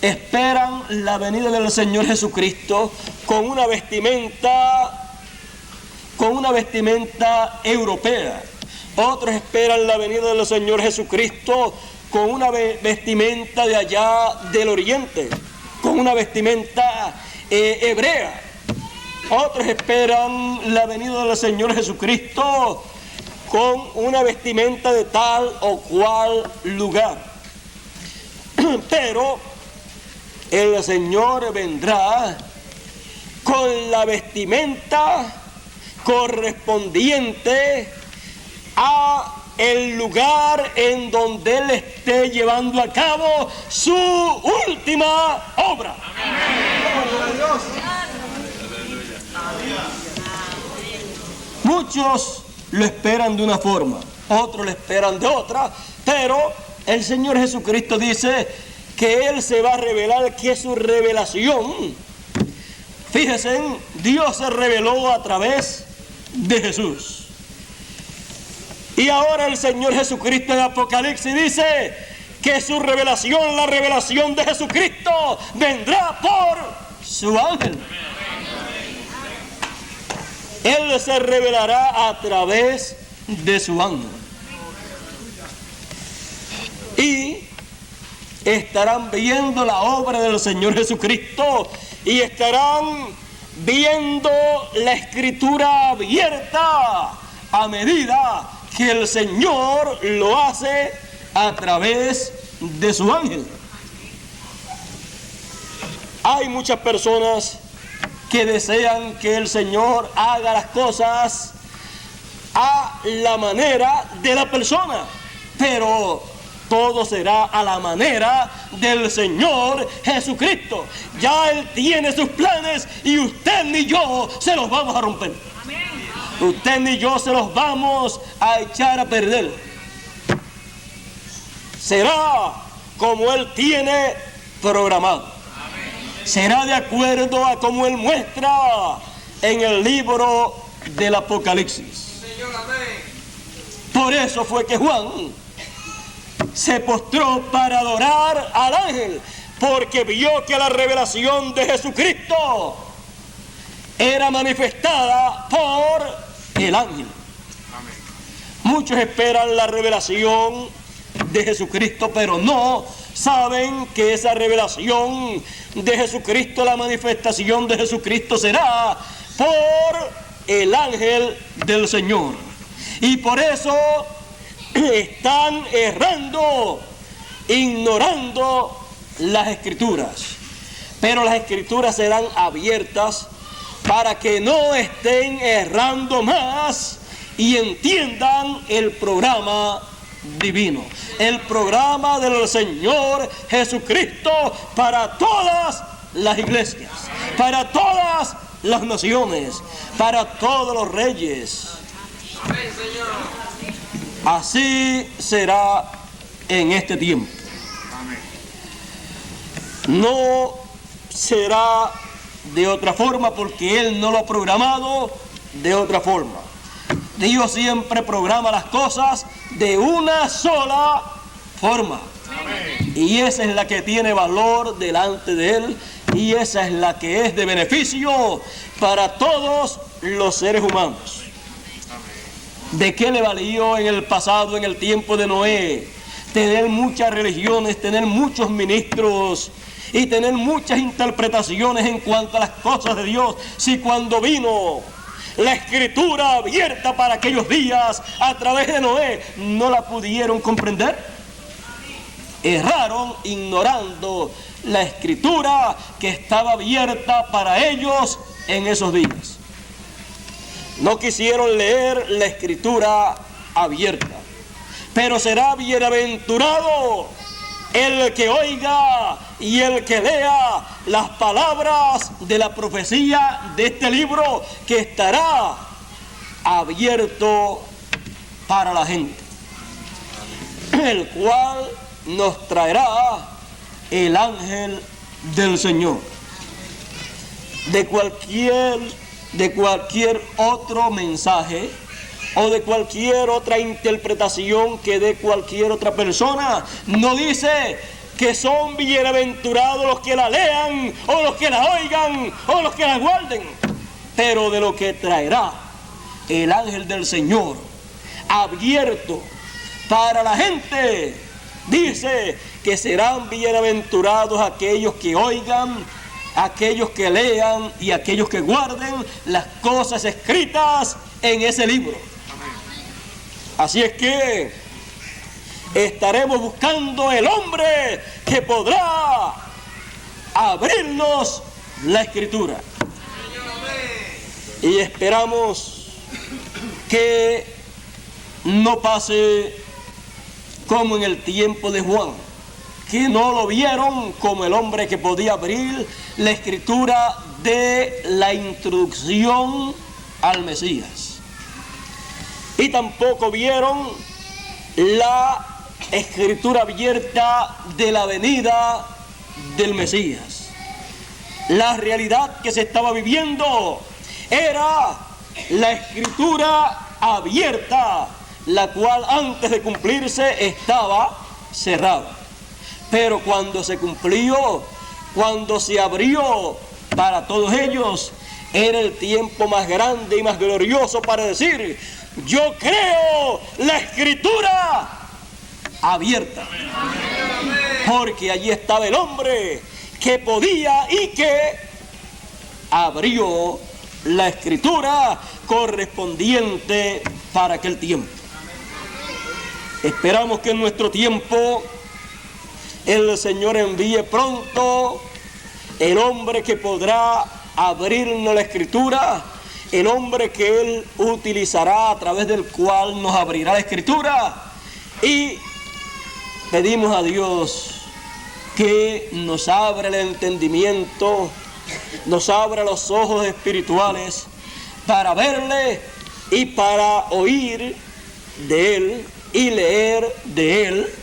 esperan la venida del Señor Jesucristo con una vestimenta europea. Otros esperan la venida del Señor Jesucristo con una vestimenta de allá del oriente, con una vestimenta hebrea. Otros esperan la venida del Señor Jesucristo con una vestimenta de tal o cual lugar. Pero el Señor vendrá con la vestimenta correspondiente a el lugar en donde Él esté llevando a cabo su última obra. Muchos lo esperan de una forma, otros lo esperan de otra, pero el Señor Jesucristo dice que Él se va a revelar, que su revelación, fíjense, Dios se reveló a través de Jesús. Y ahora el Señor Jesucristo en Apocalipsis dice que su revelación, la revelación de Jesucristo, vendrá por su ángel. Él se revelará a través de su ángel. Y estarán viendo la obra del Señor Jesucristo y estarán viendo la Escritura abierta a medida que el Señor lo hace a través de su ángel. Hay muchas personas que desean que el Señor haga las cosas a la manera de la persona, pero todo será a la manera del Señor Jesucristo. Ya Él tiene sus planes y usted ni yo se los vamos a romper. Usted ni yo se los vamos a echar a perder. Será como Él tiene programado. Será de acuerdo a como Él muestra en el libro del Apocalipsis. Por eso fue que Juan se postró para adorar al ángel, porque vio que la revelación de Jesucristo era manifestada por el ángel. Muchos esperan la revelación de Jesucristo, pero no saben que esa revelación de Jesucristo, la manifestación de Jesucristo, será por el ángel del Señor. Y por eso están errando, ignorando las Escrituras. Pero las Escrituras serán abiertas para que no estén errando más y entiendan el programa divino, el programa del Señor Jesucristo para todas las iglesias, para todas las naciones, para todos los reyes. Así será en este tiempo. No será de otra forma, porque Él no lo ha programado de otra forma. Dios siempre programa las cosas de una sola forma. Y esa es la que tiene valor delante de Él, y esa es la que es de beneficio para todos los seres humanos. ¿De qué le valió en el pasado, en el tiempo de Noé, tener muchas religiones, tener muchos ministros y tener muchas interpretaciones en cuanto a las cosas de Dios, si cuando vino la Escritura abierta para aquellos días a través de Noé no la pudieron comprender? Erraron ignorando la Escritura que estaba abierta para ellos en esos días. No quisieron leer la Escritura abierta. Pero será bienaventurado el que oiga y el que lea las palabras de la profecía de este libro, que estará abierto para la gente, el cual nos traerá el ángel del Señor. De cualquier otro mensaje o de cualquier otra interpretación que dé cualquier otra persona, no dice que son bienaventurados los que la lean o los que la oigan o los que la guarden, pero de lo que traerá el ángel del Señor abierto para la gente, dice que serán bienaventurados aquellos que oigan, aquellos que lean y aquellos que guarden las cosas escritas en ese libro. Así es que estaremos buscando el hombre que podrá abrirnos la Escritura. Y esperamos que no pase como en el tiempo de Juan, que no lo vieron como el hombre que podía abrir la Escritura de la introducción al Mesías. Y tampoco vieron la Escritura abierta de la venida del Mesías. La realidad que se estaba viviendo era la Escritura abierta, la cual antes de cumplirse estaba cerrada. Pero cuando se cumplió, cuando se abrió para todos ellos, era el tiempo más grande y más glorioso para decir: yo creo la Escritura abierta. Porque allí estaba el hombre que podía y que abrió la Escritura correspondiente para aquel tiempo. Esperamos que en nuestro tiempo el Señor envíe pronto el hombre que podrá abrirnos la Escritura, el hombre que Él utilizará, a través del cual nos abrirá la Escritura. Y pedimos a Dios que nos abra el entendimiento, nos abra los ojos espirituales para verle y para oír de Él y leer de Él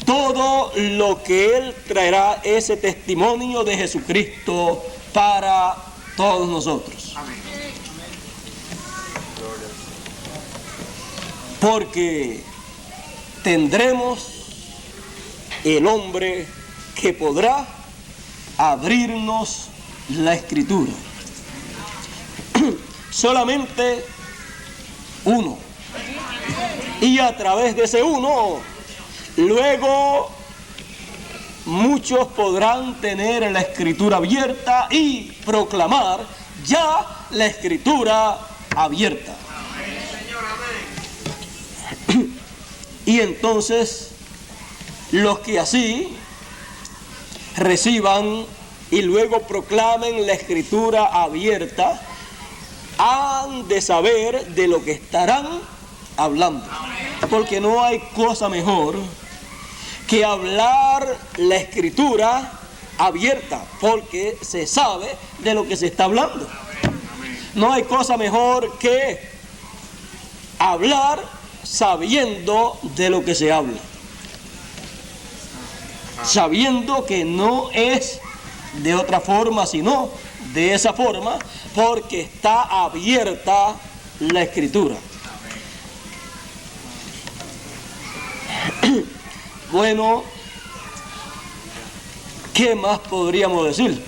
todo lo que Él traerá, ese testimonio de Jesucristo para todos nosotros. Amén. Porque tendremos el hombre que podrá abrirnos la Escritura. Solamente uno. Y a través de ese uno, luego muchos podrán tener la Escritura abierta y proclamar ya la Escritura abierta. Y entonces los que así reciban y luego proclamen la Escritura abierta han de saber de lo que estarán hablando, porque no hay cosa mejor que hablar la Escritura abierta, porque se sabe de lo que se está hablando. No hay cosa mejor que hablar sabiendo de lo que se habla, sabiendo que no es de otra forma sino de esa forma, porque está abierta la Escritura. Bueno, ¿qué más podríamos decir?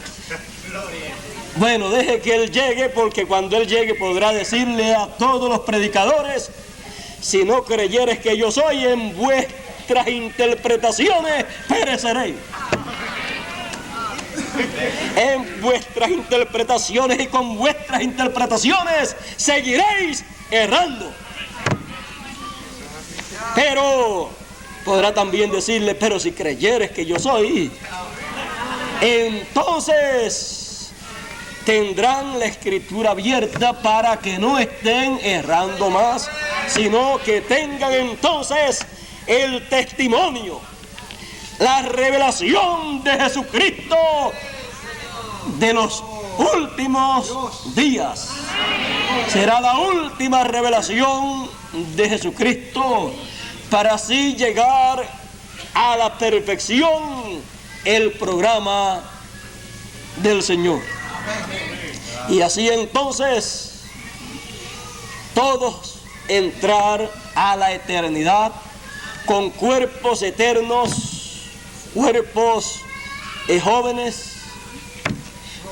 Bueno, deje que Él llegue, porque cuando Él llegue podrá decirle a todos los predicadores: si no creyeres que yo soy, en vuestras interpretaciones pereceréis. En vuestras interpretaciones y con vuestras interpretaciones seguiréis errando. Pero podrá también decirle: pero si creyeres que yo soy, entonces tendrán la Escritura abierta para que no estén errando más, sino que tengan entonces el testimonio, la revelación de Jesucristo de los últimos días. Será la última revelación de Jesucristo, para así llegar a la perfección el programa del Señor. Y así entonces todos entrar a la eternidad con cuerpos eternos, cuerpos jóvenes,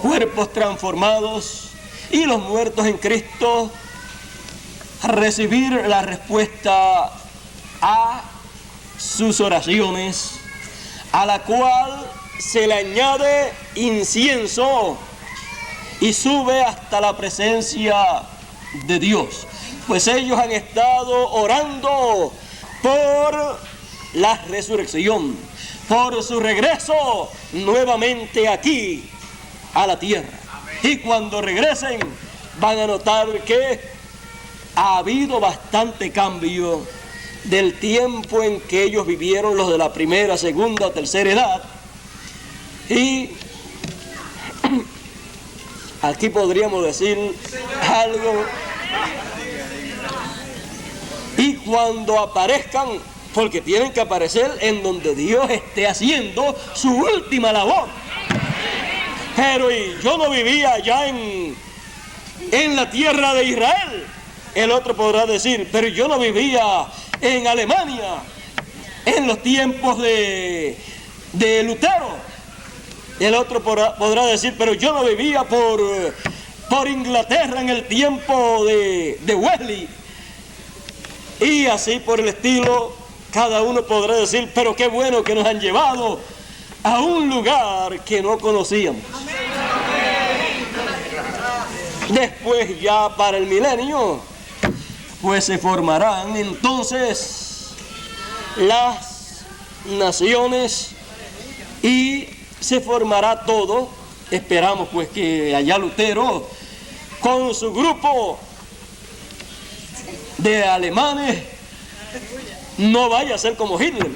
cuerpos transformados, y los muertos en Cristo recibir la respuesta a sus oraciones, a la cual se le añade incienso y sube hasta la presencia de Dios, pues ellos han estado orando por la resurrección, por su regreso nuevamente aquí a la tierra. Y cuando regresen van a notar que ha habido bastante cambio del tiempo en que ellos vivieron, los de la primera, segunda o tercera edad. Y aquí podríamos decir algo. Y cuando aparezcan, porque tienen que aparecer en donde Dios esté haciendo su última labor. Pero y yo no vivía allá en la tierra de Israel. El otro podrá decir, pero yo no vivía en Alemania en los tiempos de Lutero. El otro podrá decir, pero yo no vivía por Inglaterra en el tiempo de Wesley. Y así por el estilo, cada uno podrá decir, pero qué bueno que nos han llevado a un lugar que no conocíamos. Después, ya para el milenio, pues se formarán entonces las naciones y se formará todo. Esperamos pues que allá Lutero con su grupo de alemanes no vaya a ser como Hitler,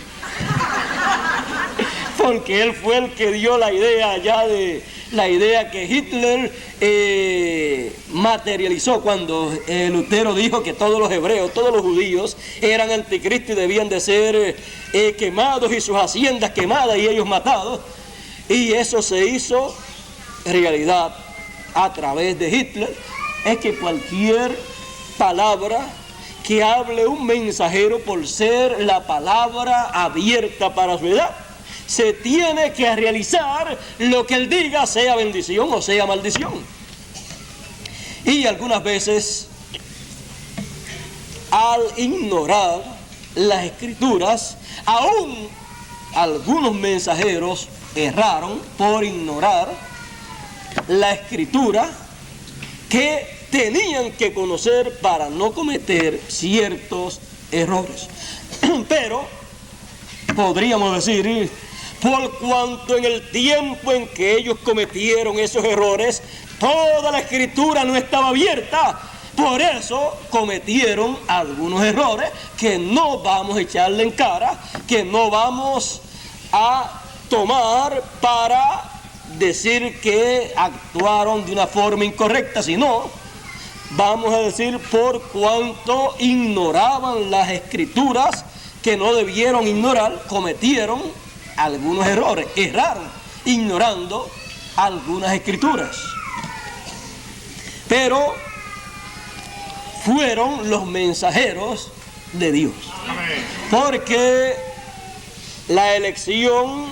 porque él fue el que dio la idea ya de la idea que Hitler materializó cuando Lutero dijo que todos los hebreos, todos los judíos eran anticristo y debían de ser quemados y sus haciendas quemadas y ellos matados. Y eso se hizo realidad a través de Hitler. Es que cualquier palabra que hable un mensajero, por ser la palabra abierta para su edad, se tiene que realizar lo que él diga, sea bendición o sea maldición. Y algunas veces, al ignorar las escrituras, aún algunos mensajeros erraron por ignorar la escritura que tenían que conocer para no cometer ciertos errores. Pero podríamos decir, por cuanto en el tiempo en que ellos cometieron esos errores, toda la escritura no estaba abierta, por eso cometieron algunos errores que no vamos a echarle en cara, que no vamos a tomar para decir que actuaron de una forma incorrecta, sino vamos a decir por cuanto ignoraban las escrituras que no debieron ignorar, cometieron algunos errores, erraron ignorando algunas escrituras. Pero fueron los mensajeros de Dios. Porque la elección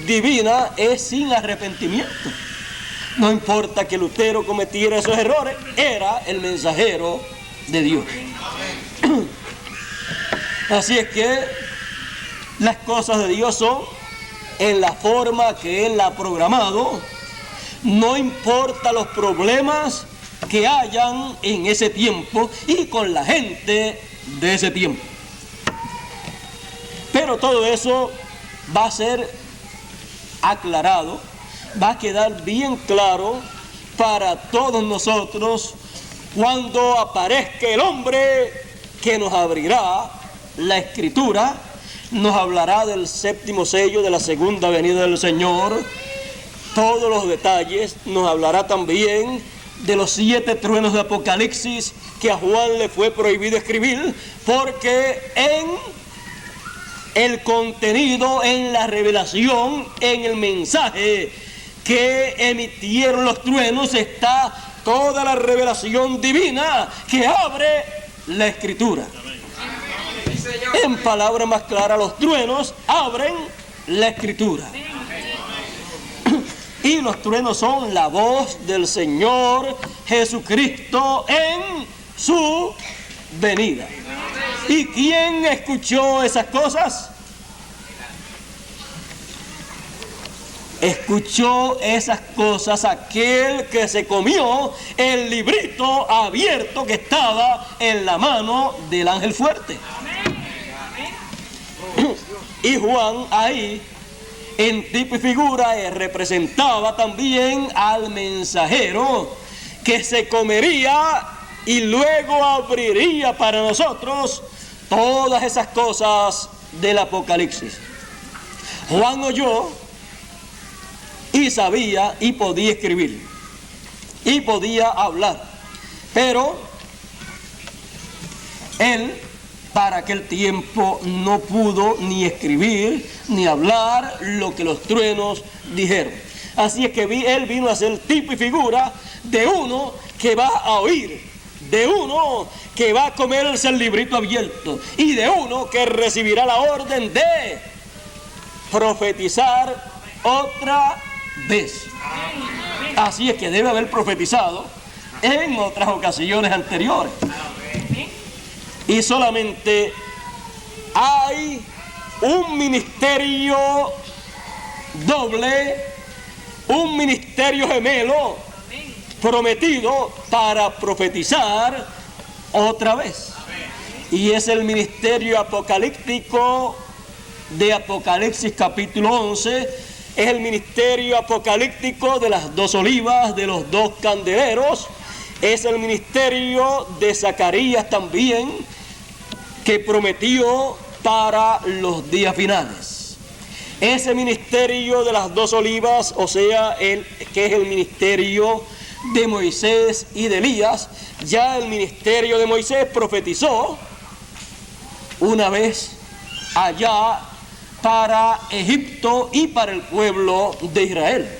divina es sin arrepentimiento. No importa que Lutero cometiera esos errores, era el mensajero de Dios. Así es que las cosas de Dios son en la forma que Él la ha programado. No importa los problemas que hayan en ese tiempo y con la gente de ese tiempo. Pero todo eso va a ser aclarado, va a quedar bien claro para todos nosotros cuando aparezca el hombre que nos abrirá la escritura, nos hablará del séptimo sello de la segunda venida del Señor, todos los detalles, nos hablará también de los 7 truenos de Apocalipsis que a Juan le fue prohibido escribir, porque en el contenido, en la revelación, en el mensaje que emitieron los truenos está toda la revelación divina que abre la escritura. En palabras más claras, los truenos abren la escritura. Y los truenos son la voz del Señor Jesucristo en su venida. ¿Y quién escuchó esas cosas? Escuchó esas cosas aquel que se comió el librito abierto que estaba en la mano del ángel fuerte. Y Juan ahí, en tipo y figura, representaba también al mensajero que se comería y luego abriría para nosotros todas esas cosas del Apocalipsis. Juan oyó y sabía y podía escribir y podía hablar, pero él para aquel tiempo no pudo ni escribir ni hablar lo que los truenos dijeron. Así es que él vino a ser tipo y figura de uno que va a oír, de uno que va a comerse el librito abierto y de uno que recibirá la orden de profetizar otra vez. Así es que debe haber profetizado en otras ocasiones anteriores. Y solamente hay un ministerio doble, un ministerio gemelo prometido para profetizar otra vez. Y es el ministerio apocalíptico de Apocalipsis capítulo 11, es el ministerio apocalíptico de las dos olivas, de los dos candeleros, es el ministerio de Zacarías también, que prometió para los días finales. Ese ministerio de las dos olivas, o sea, que es el ministerio de Moisés y de Elías, ya el ministerio de Moisés profetizó una vez allá para Egipto y para el pueblo de Israel.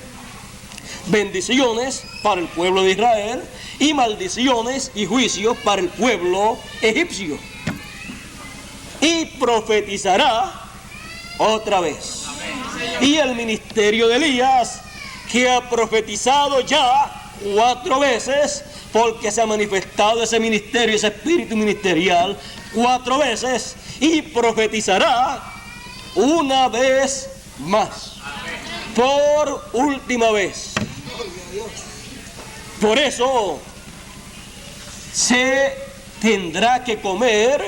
Bendiciones para el pueblo de Israel y maldiciones y juicios para el pueblo egipcio. Y profetizará otra vez. Y el ministerio de Elías, que ha profetizado ya 4 veces, porque se ha manifestado ese ministerio, ese espíritu ministerial 4 veces, y profetizará una vez más, por última vez. Por eso se tendrá que comer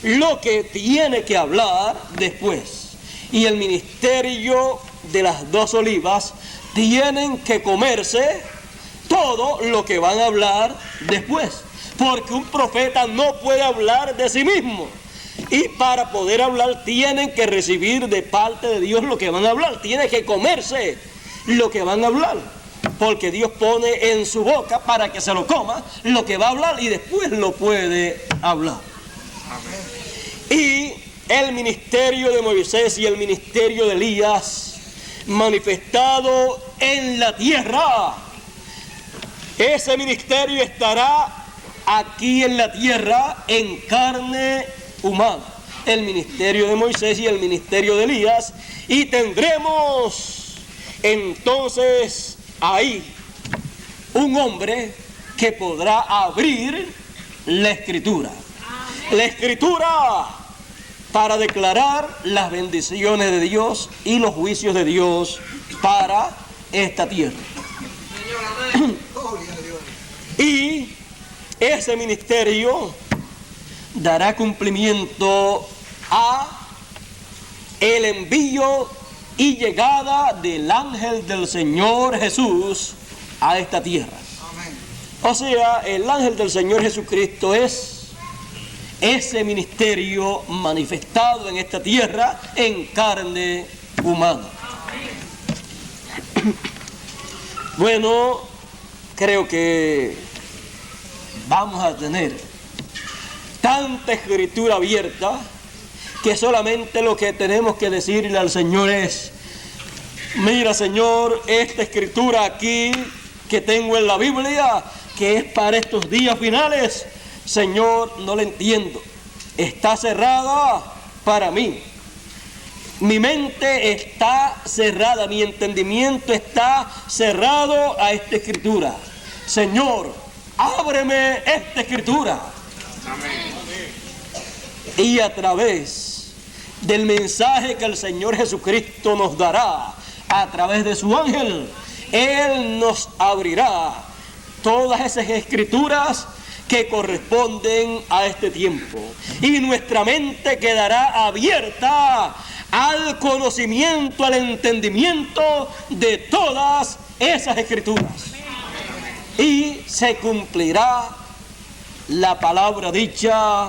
lo que tiene que hablar después. Y el ministerio de las dos olivas tienen que comerse todo lo que van a hablar después, porque un profeta no puede hablar de sí mismo, y para poder hablar tienen que recibir de parte de Dios lo que van a hablar, tiene que comerse lo que van a hablar, porque Dios pone en su boca para que se lo coma lo que va a hablar y después lo puede hablar. Amén. Y el ministerio de Moisés y el ministerio de Elías manifestado en la tierra, ese ministerio estará aquí en la tierra en carne humana, el ministerio de Moisés y el ministerio de Elías, y tendremos entonces ahí un hombre que podrá abrir la escritura. La escritura para declarar las bendiciones de Dios y los juicios de Dios para esta tierra. Y ese ministerio dará cumplimiento a el envío y llegada del ángel del Señor Jesús a esta tierra. Amén. O sea, el ángel del Señor Jesucristo es ese ministerio manifestado en esta tierra en carne humana. Bueno, creo que vamos a tener tanta escritura abierta que solamente lo que tenemos que decirle al Señor es: mira, Señor, esta escritura aquí que tengo en la Biblia, que es para estos días finales, Señor, no la entiendo, está cerrada para mí. Mi mente está cerrada, mi entendimiento está cerrado a esta escritura. Señor, ábreme esta escritura. Amén. Y a través del mensaje que el Señor Jesucristo nos dará a través de su ángel, Él nos abrirá todas esas escrituras que corresponden a este tiempo. Y nuestra mente quedará abierta al conocimiento, al entendimiento de todas esas escrituras. Y se cumplirá la palabra dicha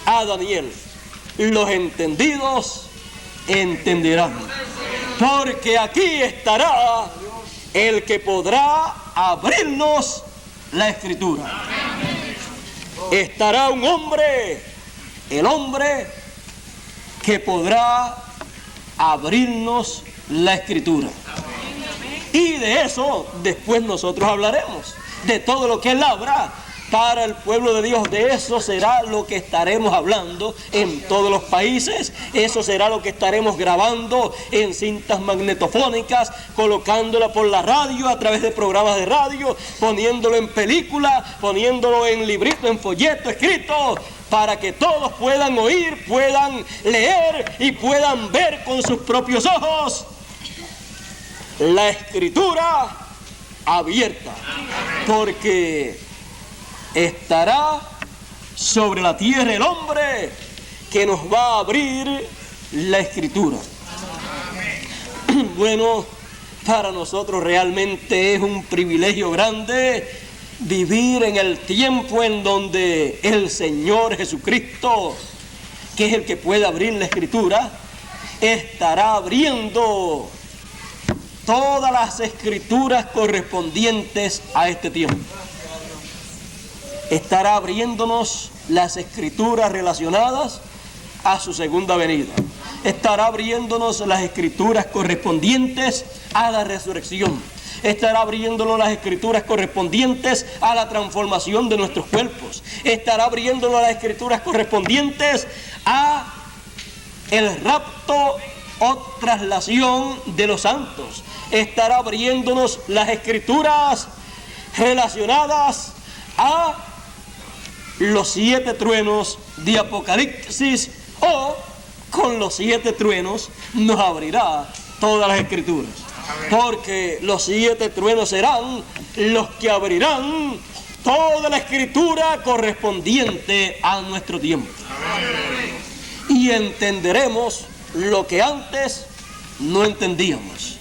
a Daniel: los entendidos entenderán, porque aquí estará el que podrá abrirnos la escritura. Estará un hombre, el hombre que podrá abrirnos la escritura. Y de eso después nosotros hablaremos, de todo lo que él abra para el pueblo de Dios. De eso será lo que estaremos hablando en todos los países. Eso será lo que estaremos grabando en cintas magnetofónicas, colocándola por la radio, a través de programas de radio, poniéndolo en película, poniéndolo en librito, en folleto, escrito, para que todos puedan oír, puedan leer y puedan ver con sus propios ojos la escritura abierta, porque estará sobre la tierra el hombre que nos va a abrir la escritura. Bueno, para nosotros realmente es un privilegio grande vivir en el tiempo en donde el Señor Jesucristo, que es el que puede abrir la escritura, estará abriendo todas las escrituras correspondientes a este tiempo. Estará abriéndonos las escrituras relacionadas a su segunda venida. Estará abriéndonos las escrituras correspondientes a la resurrección. Estará abriéndonos las escrituras correspondientes a la transformación de nuestros cuerpos. Estará abriéndonos las escrituras correspondientes a el rapto o traslación de los santos. Estará abriéndonos las escrituras relacionadas a los 7 truenos de Apocalipsis, o con los 7 truenos nos abrirá todas las escrituras, porque los 7 truenos serán los que abrirán toda la escritura correspondiente a nuestro tiempo. Y entenderemos lo que antes no entendíamos,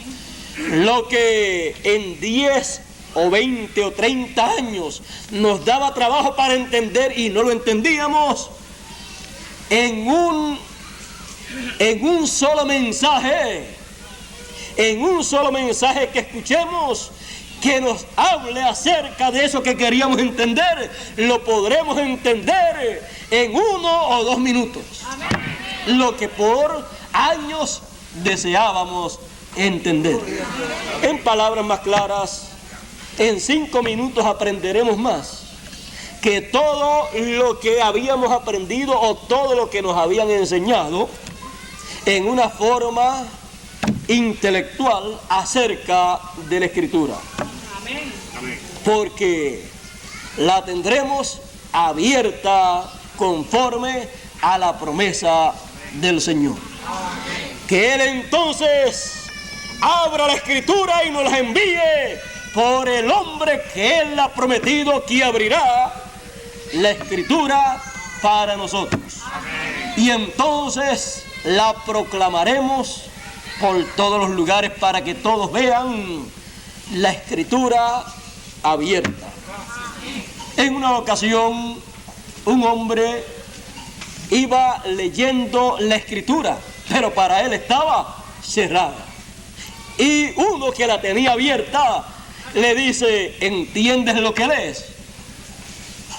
lo que en 10 o 20 o 30 años nos daba trabajo para entender y no lo entendíamos. En un solo mensaje, que escuchemos, que nos hable acerca de eso que queríamos entender, lo podremos entender en 1 o 2 minutos. Amén. Lo que por años deseábamos entender. En palabras más claras, en 5 minutos aprenderemos más que todo lo que habíamos aprendido o todo lo que nos habían enseñado en una forma intelectual acerca de la Escritura. Amén. Porque la tendremos abierta conforme a la promesa del Señor. Que Él entonces abra la Escritura y nos la envíe por el hombre que Él ha prometido que abrirá la Escritura para nosotros. Y entonces la proclamaremos por todos los lugares para que todos vean la Escritura abierta. En una ocasión, un hombre iba leyendo la Escritura, pero para él estaba cerrada. Y uno que la tenía abierta le dice: ¿entiendes lo que lees?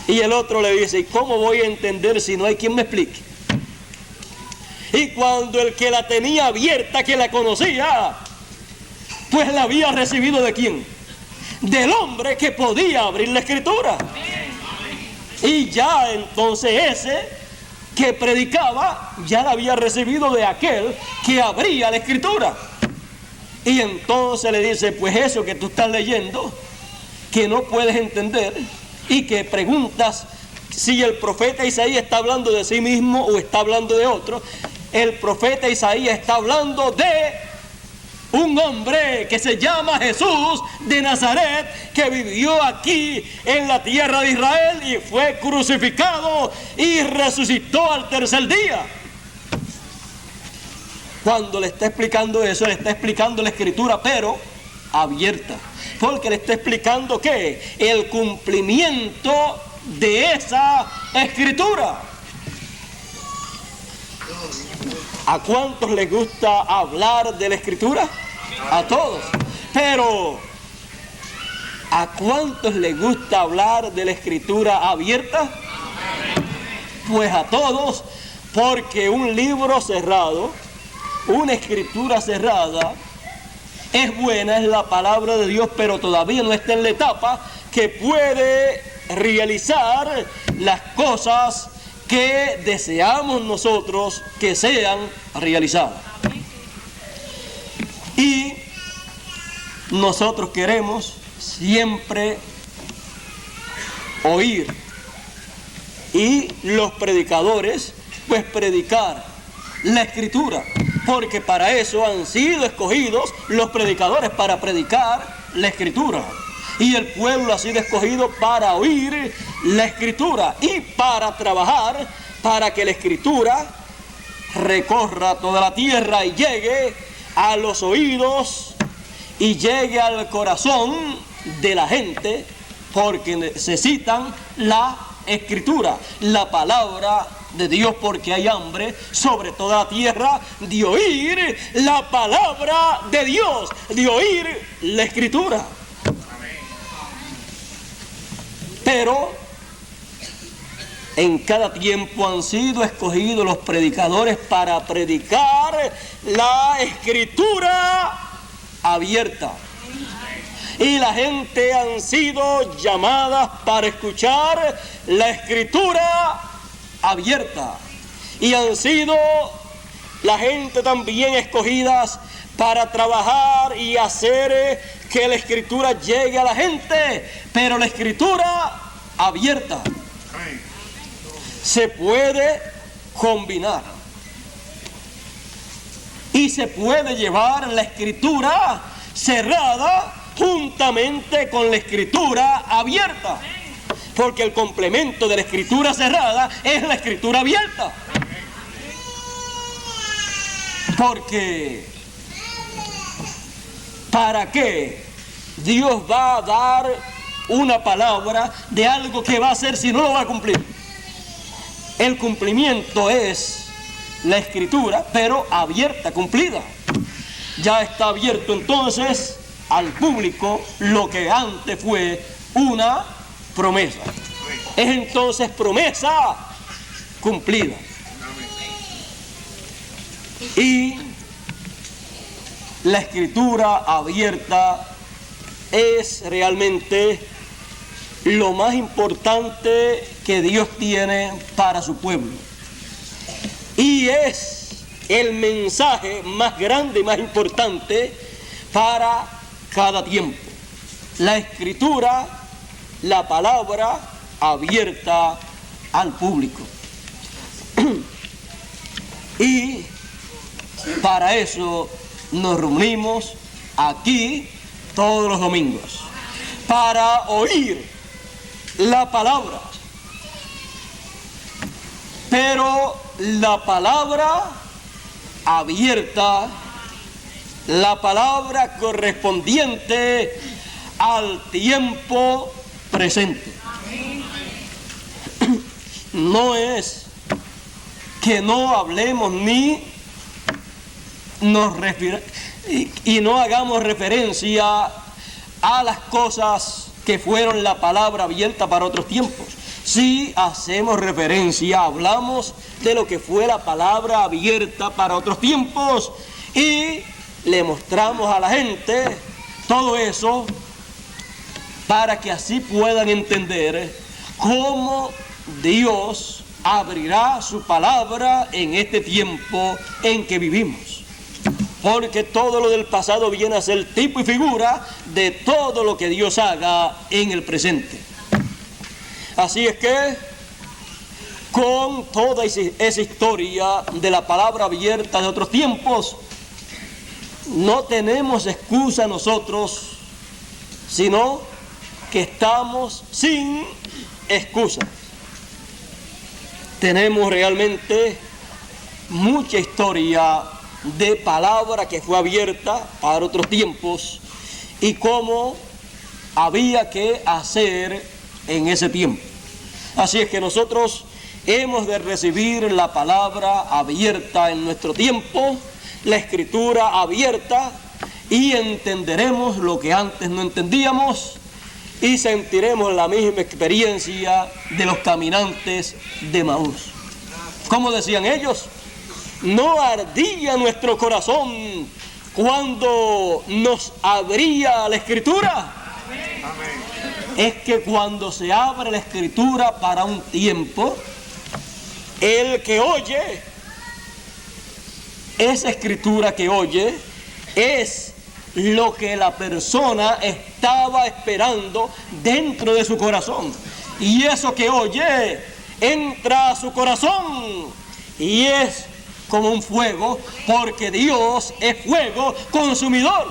Y el otro le dice: ¿cómo voy a entender si no hay quien me explique? Y cuando el que la tenía abierta, que la conocía, pues la había recibido ¿de quién? Del hombre que podía abrir la Escritura. Y ya entonces ese que predicaba ya la había recibido de aquel que abría la Escritura. Y entonces le dice: pues eso que tú estás leyendo, que no puedes entender y que preguntas si el profeta Isaías está hablando de sí mismo o está hablando de otro. El profeta Isaías está hablando de un hombre que se llama Jesús de Nazaret, que vivió aquí en la tierra de Israel y fue crucificado y resucitó al tercer día. Cuando le está explicando eso, le está explicando la Escritura, pero abierta, porque le está explicando que el cumplimiento de esa Escritura. ¿A cuántos les gusta hablar de la Escritura? A todos. Pero ¿a cuántos les gusta hablar de la Escritura abierta? Pues a todos, porque un libro cerrado, una Escritura cerrada, es buena, es la palabra de Dios, pero todavía no está en la etapa que puede realizar las cosas que deseamos nosotros que sean realizadas. Y nosotros queremos siempre oír, y los predicadores pues predicar la Escritura, porque para eso han sido escogidos los predicadores, para predicar la Escritura. Y el pueblo ha sido escogido para oír la Escritura y para trabajar para que la Escritura recorra toda la tierra y llegue a los oídos y llegue al corazón de la gente, porque necesitan la Escritura, la palabra de Dios, porque hay hambre sobre toda la tierra de oír la palabra de Dios, de oír la Escritura. Pero en cada tiempo han sido escogidos los predicadores para predicar la Escritura abierta. Y la gente han sido llamadas para escuchar la Escritura abierta. Y han sido la gente también escogidas para trabajar y hacer que la Escritura llegue a la gente, pero la Escritura abierta se puede combinar y se puede llevar la Escritura cerrada juntamente con la Escritura abierta, porque el complemento de la Escritura cerrada es la Escritura abierta. Porque ¿para qué Dios va a dar una palabra de algo que va a hacer si no lo va a cumplir? El cumplimiento es la Escritura, pero abierta, cumplida. Ya está abierto entonces al público lo que antes fue una promesa. Es entonces promesa cumplida. Y la Escritura abierta es realmente lo más importante que Dios tiene para su pueblo. Y es el mensaje más grande y más importante para cada tiempo. La Escritura, la palabra abierta al público. Y para eso nos reunimos aquí todos los domingos, para oír la palabra. Pero la palabra abierta, la palabra correspondiente al tiempo presente. No es que no hablemos ni y no hagamos referencia a las cosas que fueron la palabra abierta para otros tiempos. Sí hacemos referencia, hablamos de lo que fue la palabra abierta para otros tiempos y le mostramos a la gente todo eso para que así puedan entender cómo Dios abrirá su palabra en este tiempo en que vivimos. Porque todo lo del pasado viene a ser tipo y figura de todo lo que Dios haga en el presente. Así es que, con toda esa historia de la palabra abierta de otros tiempos, no tenemos excusa nosotros, sino que estamos sin excusa. Tenemos realmente mucha historia de palabra que fue abierta para otros tiempos y cómo había que hacer en ese tiempo. Así es que nosotros hemos de recibir la palabra abierta en nuestro tiempo, la escritura abierta, y entenderemos lo que antes no entendíamos y sentiremos la misma experiencia de los caminantes de Emaús. Como decían ellos, no ardía nuestro corazón cuando nos abría la escritura. Es que cuando se abre la escritura para un tiempo, el que oye, esa escritura que oye, es lo que la persona estaba esperando dentro de su corazón. Y eso que oye entra a su corazón y es como un fuego, porque Dios es fuego consumidor.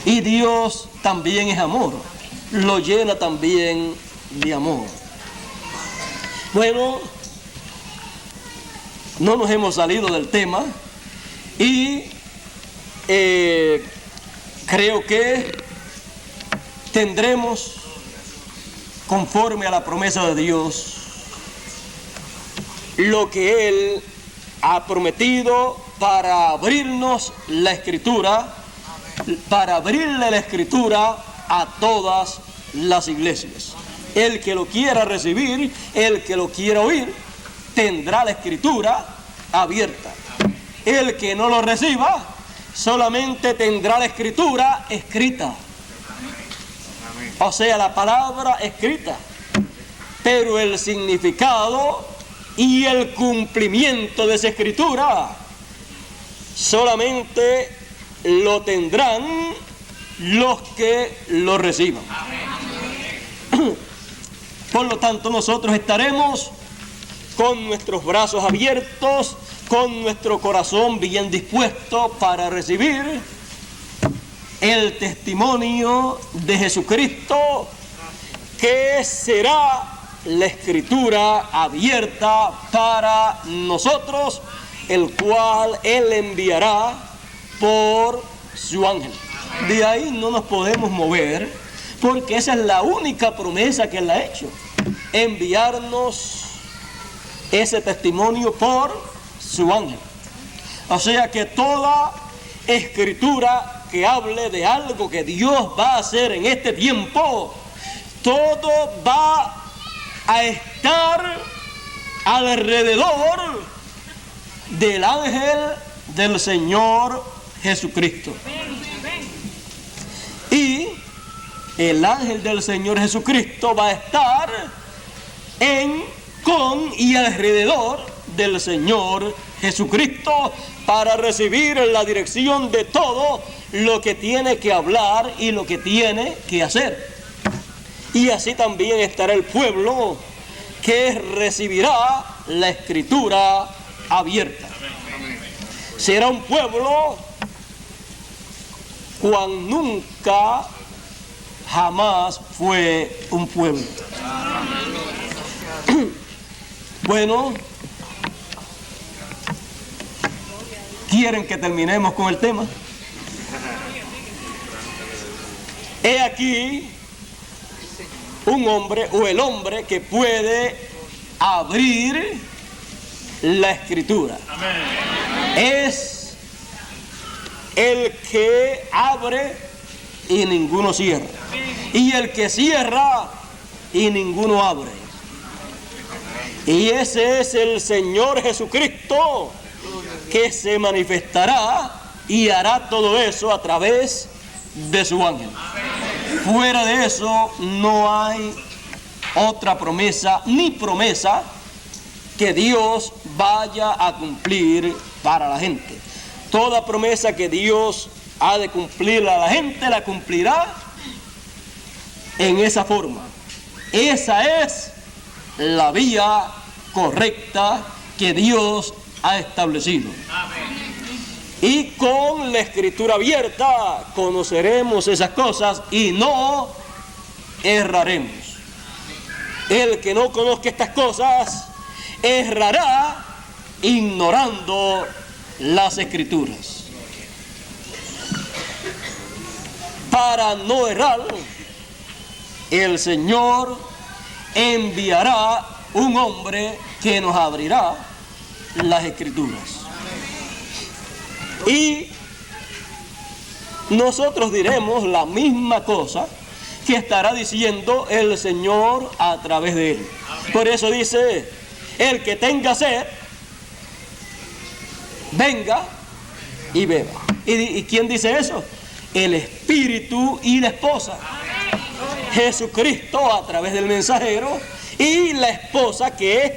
Y Dios también es amor, lo llena también de amor. Bueno, no nos hemos salido del tema y creo que tendremos, conforme a la promesa de Dios, lo que Él ha prometido para abrirnos la escritura, para abrirle la escritura a todas las iglesias. El que lo quiera recibir, el que lo quiera oír, tendrá la escritura abierta. El que no lo reciba, solamente tendrá la escritura escrita. O sea, la palabra escrita. Pero el significado y el cumplimiento de esa escritura solamente lo tendrán los que lo reciban. Por lo tanto, nosotros estaremos con nuestros brazos abiertos, con nuestro corazón bien dispuesto para recibir el testimonio de Jesucristo, que será la escritura abierta para nosotros, el cual Él enviará por su ángel. De ahí no nos podemos mover, porque esa es la única promesa que Él ha hecho, enviarnos ese testimonio por su ángel. O sea que toda escritura que hable de algo que Dios va a hacer en este tiempo, todo va a estar alrededor del ángel del Señor Jesucristo. Y el ángel del Señor Jesucristo va a estar con y alrededor del Señor Jesucristo para recibir la dirección de todo lo que tiene que hablar y lo que tiene que hacer. Y así también estará el pueblo que recibirá la escritura abierta. Será un pueblo cual nunca jamás fue un pueblo. Bueno, ¿quieren que terminemos con el tema? He aquí un hombre, o el hombre que puede abrir la escritura. Es el que abre y ninguno cierra, y el que cierra y ninguno abre. Y ese es el Señor Jesucristo, que se manifestará y hará todo eso a través de su ángel. Fuera de eso no hay otra promesa, ni promesa que Dios vaya a cumplir para la gente. Toda promesa que Dios ha de cumplir a la gente, la cumplirá en esa forma. Esa es la vía correcta que Dios ha establecido. Y con la escritura abierta conoceremos esas cosas y no erraremos. El que no conozca estas cosas errará ignorando las escrituras. Para no errar, el Señor enviará un hombre que nos abrirá las escrituras. Y nosotros diremos la misma cosa que estará diciendo el Señor a través de él. Por eso dice, el que tenga sed, venga y beba. ¿Y quién dice eso? El Espíritu y la esposa. Jesucristo a través del mensajero y la esposa, que es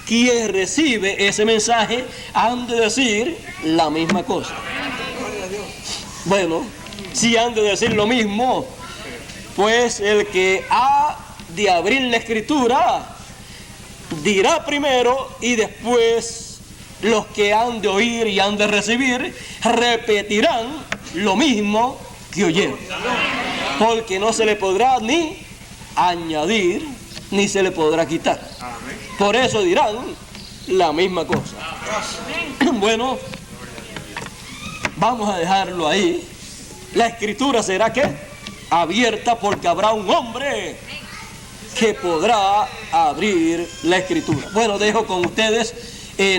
quien recibe ese mensaje, han de decir la misma cosa. Bueno, si han de decir lo mismo, pues el que ha de abrir la escritura dirá primero, y después los que han de oír y han de recibir repetirán lo mismo que oyeron, porque no se le podrá ni añadir ni se le podrá quitar. Por eso dirán la misma cosa. Bueno, vamos a dejarlo ahí. La escritura será ¿qué? Abierta, porque habrá un hombre que podrá abrir la escritura. Bueno, dejo con ustedes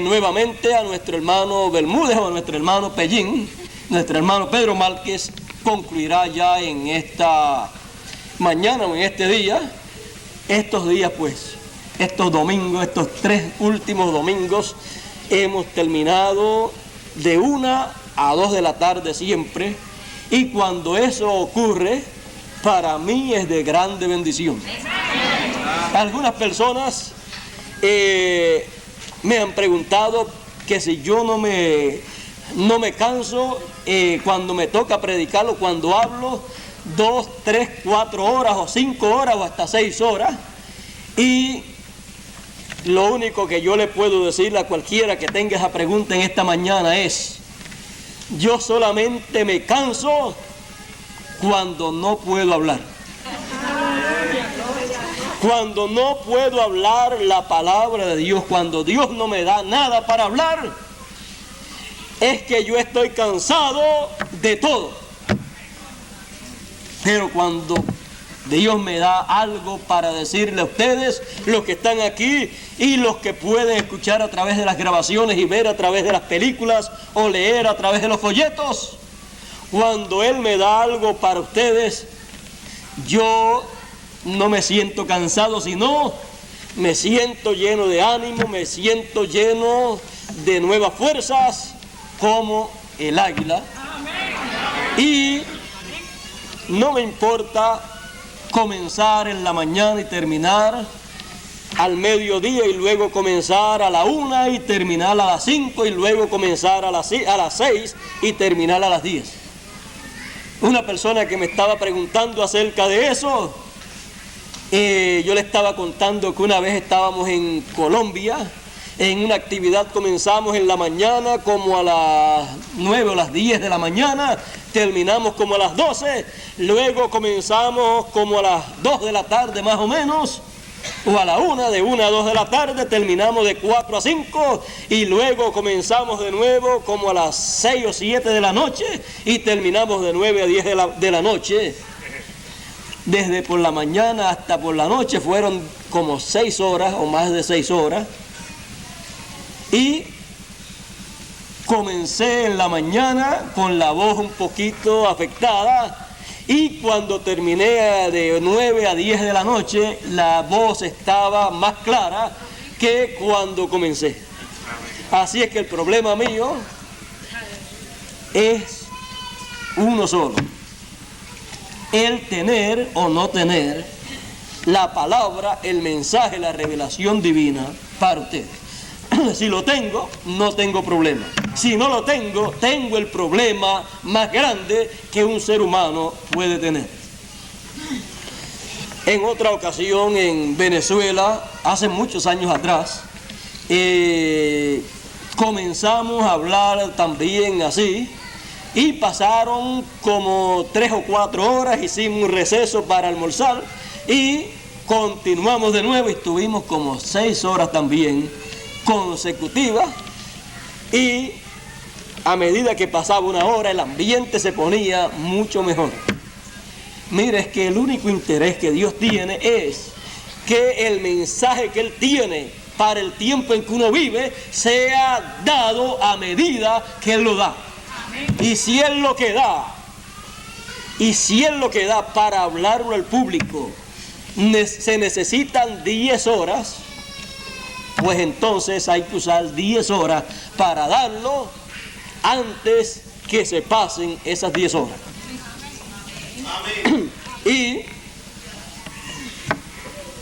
nuevamente a nuestro hermano Bermúdez o a nuestro hermano Pellín. Nuestro hermano Pedro Márquez concluirá ya en esta mañana o en este día. Estos días, pues, estos domingos, estos 3 últimos domingos, hemos terminado de 1 a 2 de la tarde siempre. Y cuando eso ocurre, para mí es de grande bendición. Algunas personas me han preguntado que si yo no me canso cuando me toca predicarlo, cuando hablo 2, 3, 4 horas o 5 horas o hasta 6 horas. Y lo único que yo le puedo decir a cualquiera que tenga esa pregunta en esta mañana es: yo solamente me canso cuando no puedo hablar. Cuando no puedo hablar la palabra de Dios, cuando Dios no me da nada para hablar, es que yo estoy cansado de todo. Pero cuando Dios me da algo para decirle a ustedes, los que están aquí y los que pueden escuchar a través de las grabaciones y ver a través de las películas o leer a través de los folletos, cuando Él me da algo para ustedes, yo no me siento cansado, sino me siento lleno de ánimo, me siento lleno de nuevas fuerzas, como el águila. Y no me importa comenzar en la mañana y terminar al mediodía, y luego comenzar a la 1 y terminar a las 5, y luego comenzar a las 6 y terminar a las 10. Una persona que me estaba preguntando acerca de eso, yo le estaba contando que una vez estábamos en Colombia, en una actividad comenzamos en la mañana como a las 9 o las 10 de la mañana, terminamos como a las 12, luego comenzamos como a las 2 de la tarde más o menos, o a la 1, de 1 a 2 de la tarde, terminamos de 4 a 5, y luego comenzamos de nuevo como a las 6 o 7 de la noche, y terminamos de 9 a 10 de la noche. Desde por la mañana hasta por la noche fueron como 6 horas o más de 6 horas. Y comencé en la mañana con la voz un poquito afectada, y cuando terminé de 9 a 10 de la noche, la voz estaba más clara que cuando comencé. Así es que el problema mío es uno solo: el tener o no tener la palabra, el mensaje, la revelación divina para ustedes. Si lo tengo, no tengo problema. Si no lo tengo, tengo el problema más grande que un ser humano puede tener. En otra ocasión en Venezuela, hace muchos años atrás, comenzamos a hablar también así, y pasaron como 3 o 4 horas, hicimos un receso para almorzar y continuamos de nuevo y estuvimos como 6 horas también consecutivas, y a medida que pasaba una hora el ambiente se ponía mucho mejor. Mire, es que el único interés que Dios tiene es que el mensaje que Él tiene para el tiempo en que uno vive sea dado a medida que Él lo da. Y si Él lo que da, para hablarlo al público, se necesitan 10 horas, pues entonces hay que usar 10 horas para darlo antes que se pasen esas 10 horas. Y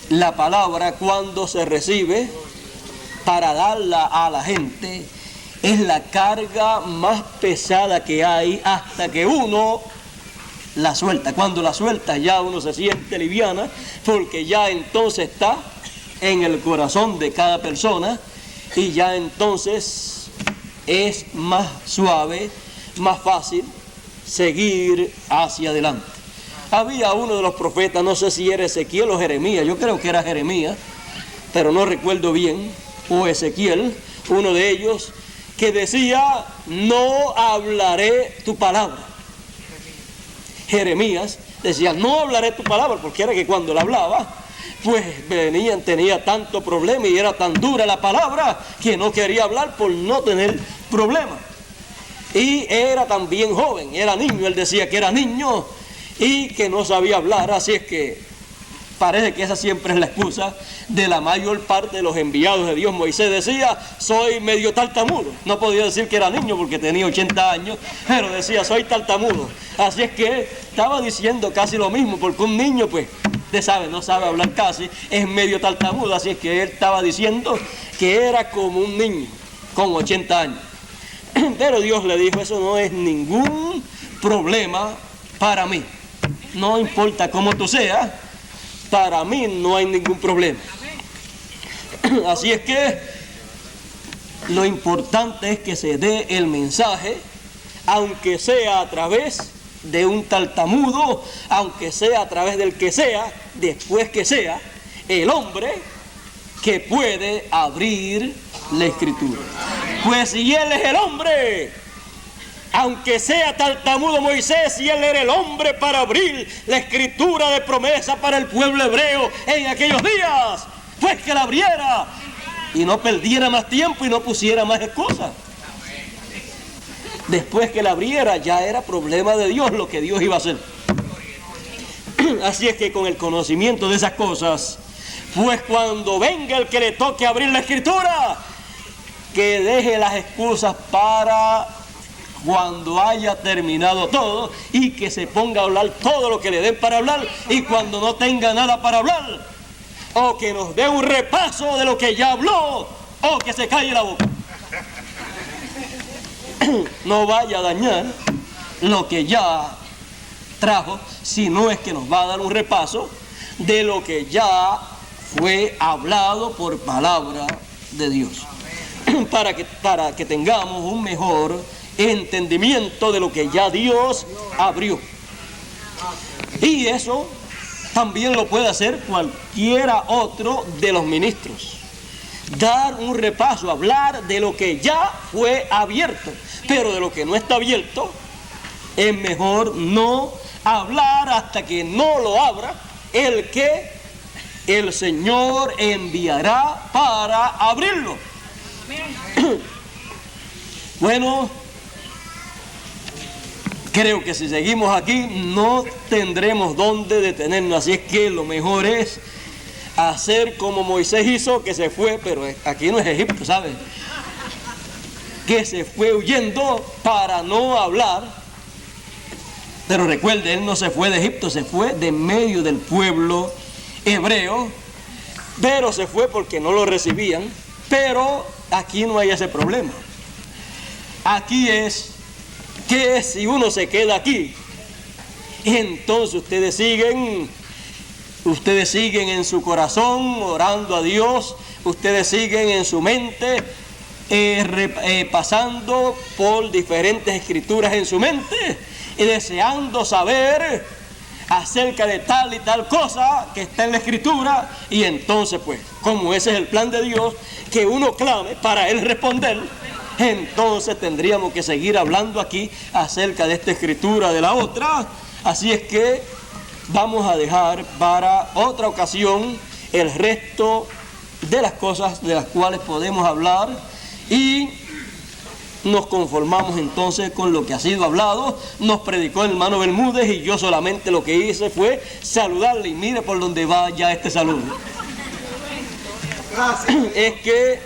la palabra, cuando se recibe para darla a la gente, es la carga más pesada que hay hasta que uno la suelta. Cuando la suelta ya uno se siente liviana, porque ya entonces está en el corazón de cada persona y ya entonces es más suave, más fácil seguir hacia adelante. Había uno de los profetas, no sé si era Ezequiel o Jeremías, yo creo que era Jeremías, pero no recuerdo bien, o Ezequiel, uno de ellos, que decía: no hablaré tu palabra. Jeremías decía: no hablaré tu palabra, porque era que cuando la hablaba, pues tenía tanto problema y era tan dura la palabra que no quería hablar por no tener problema. Y era también joven, era niño, él decía que era niño y que no sabía hablar, así es que parece que esa siempre es la excusa de la mayor parte de los enviados de Dios. Moisés decía: soy medio tartamudo. No podía decir que era niño porque tenía 80 años, pero decía: soy tartamudo. Así es que estaba diciendo casi lo mismo, porque un niño, pues, usted sabe, no sabe hablar casi, es medio tartamudo. Así es que él estaba diciendo que era como un niño con 80 años. Pero Dios le dijo: eso no es ningún problema para mí. No importa cómo tú seas, para mí no hay ningún problema. Así es que lo importante es que se dé el mensaje, aunque sea a través de un tartamudo, aunque sea a través del que sea, después que sea el hombre que puede abrir la escritura. Pues si él es el hombre, aunque sea tartamudo Moisés, y él era el hombre para abrir la escritura de promesa para el pueblo hebreo en aquellos días, pues que la abriera y no perdiera más tiempo y no pusiera más excusas. Después que la abriera ya era problema de Dios lo que Dios iba a hacer. Así es que con el conocimiento de esas cosas, pues cuando venga el que le toque abrir la escritura, que deje las excusas para cuando haya terminado todo y que se ponga a hablar todo lo que le den para hablar, y cuando no tenga nada para hablar, o que nos dé un repaso de lo que ya habló, o que se calle la boca. No vaya a dañar lo que ya trajo, sino es que nos va a dar un repaso de lo que ya fue hablado por palabra de Dios, para que tengamos un mejor entendimiento de lo que ya Dios abrió. Y eso también lo puede hacer cualquiera otro de los ministros, dar un repaso, hablar de lo que ya fue abierto, pero de lo que no está abierto es mejor no hablar hasta que no lo abra el que el Señor enviará para abrirlo. Bueno, creo que si seguimos aquí no tendremos dónde detenernos, así es que lo mejor es hacer como Moisés hizo, que se fue, pero aquí no es Egipto, ¿sabes? Que se fue huyendo para no hablar. Pero recuerde, él no se fue de Egipto, se fue de medio del pueblo hebreo, pero se fue porque no lo recibían. Pero aquí no hay ese problema. Aquí es que si uno se queda aquí, entonces ustedes siguen en su corazón orando a Dios, ustedes siguen en su mente pasando por diferentes escrituras en su mente y deseando saber acerca de tal y tal cosa que está en la escritura, y entonces pues, como ese es el plan de Dios, que uno clame para Él responder, entonces tendríamos que seguir hablando aquí acerca de esta escritura, de la otra. Así es que vamos a dejar para otra ocasión el resto de las cosas de las cuales podemos hablar, y nos conformamos entonces con lo que ha sido hablado. Nos predicó el hermano Bermúdez y yo solamente lo que hice fue saludarle, y mire por donde va ya este saludo. Es que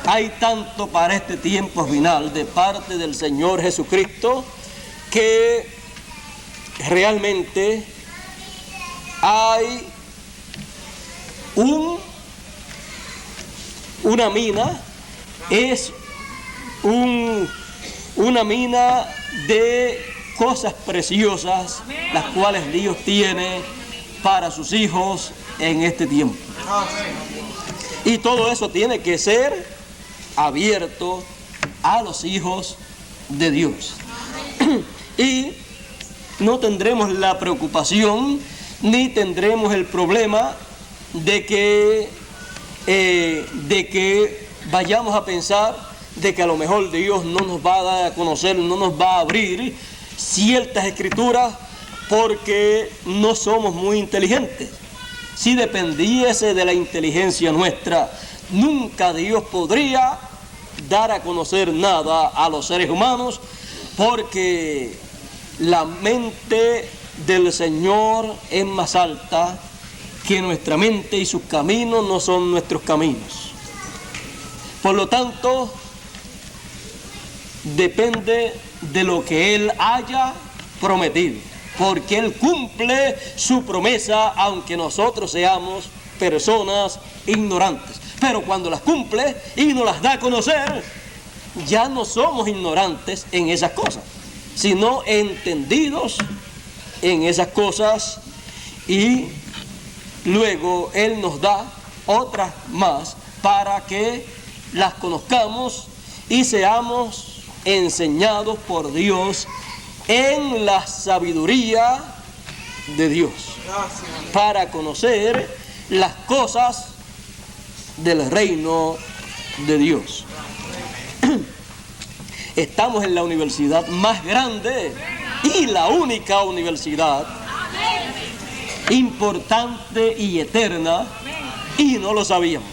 hay tanto para este tiempo final de parte del Señor Jesucristo que realmente hay una mina, es una mina de cosas preciosas, las cuales Dios tiene para sus hijos en este tiempo. Y todo eso tiene que ser abierto a los hijos de Dios. Y no tendremos la preocupación ni tendremos el problema de que vayamos a pensar de que a lo mejor Dios no nos va a dar a conocer, no nos va a abrir ciertas escrituras porque no somos muy inteligentes. Si dependiese de la inteligencia nuestra, nunca Dios podría dar a conocer nada a los seres humanos, porque la mente del Señor es más alta que nuestra mente y sus caminos no son nuestros caminos. Por lo tanto, depende de lo que Él haya prometido, porque Él cumple su promesa aunque nosotros seamos personas ignorantes. Pero cuando las cumple y nos las da a conocer, ya no somos ignorantes en esas cosas, sino entendidos en esas cosas, y luego Él nos da otras más para que las conozcamos y seamos enseñados por Dios en la sabiduría de Dios, para conocer las cosas del reino de Dios. Estamos en la universidad más grande y la única universidad importante y eterna, y no lo sabíamos.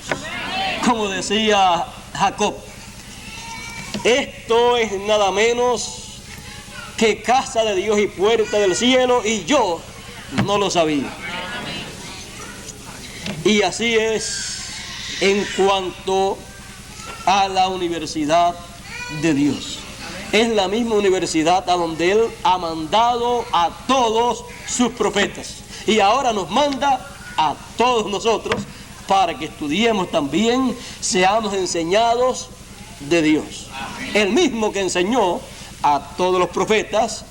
Como decía Jacob, esto es nada menos que casa de Dios y puerta del cielo, y yo no lo sabía. Y así es en cuanto a la universidad de Dios. Es la misma universidad a donde Él ha mandado a todos sus profetas, y ahora nos manda a todos nosotros para que estudiemos también, seamos enseñados de Dios. El mismo que enseñó a todos los profetas,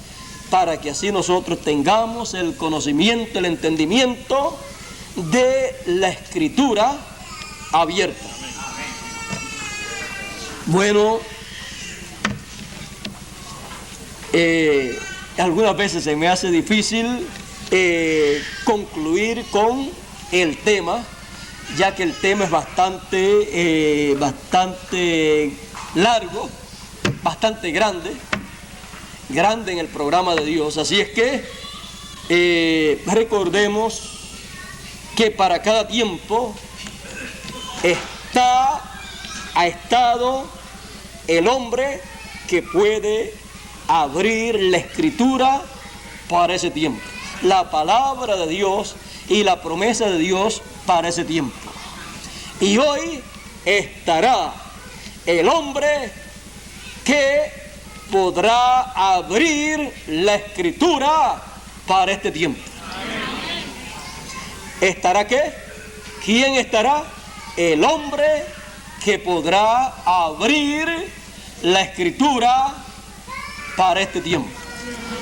para que así nosotros tengamos el conocimiento, el entendimiento de la escritura abierta. Bueno, algunas veces se me hace difícil concluir con el tema, ya que el tema es bastante largo, bastante grande en el programa de Dios. Así es que recordemos que para cada tiempo ha estado el hombre que puede abrir la escritura para ese tiempo, la palabra de Dios y la promesa de Dios para ese tiempo. Y hoy estará el hombre que podrá abrir la escritura para este tiempo. ¿Estará qué? ¿Quién estará? El hombre que podrá abrir la escritura para este tiempo.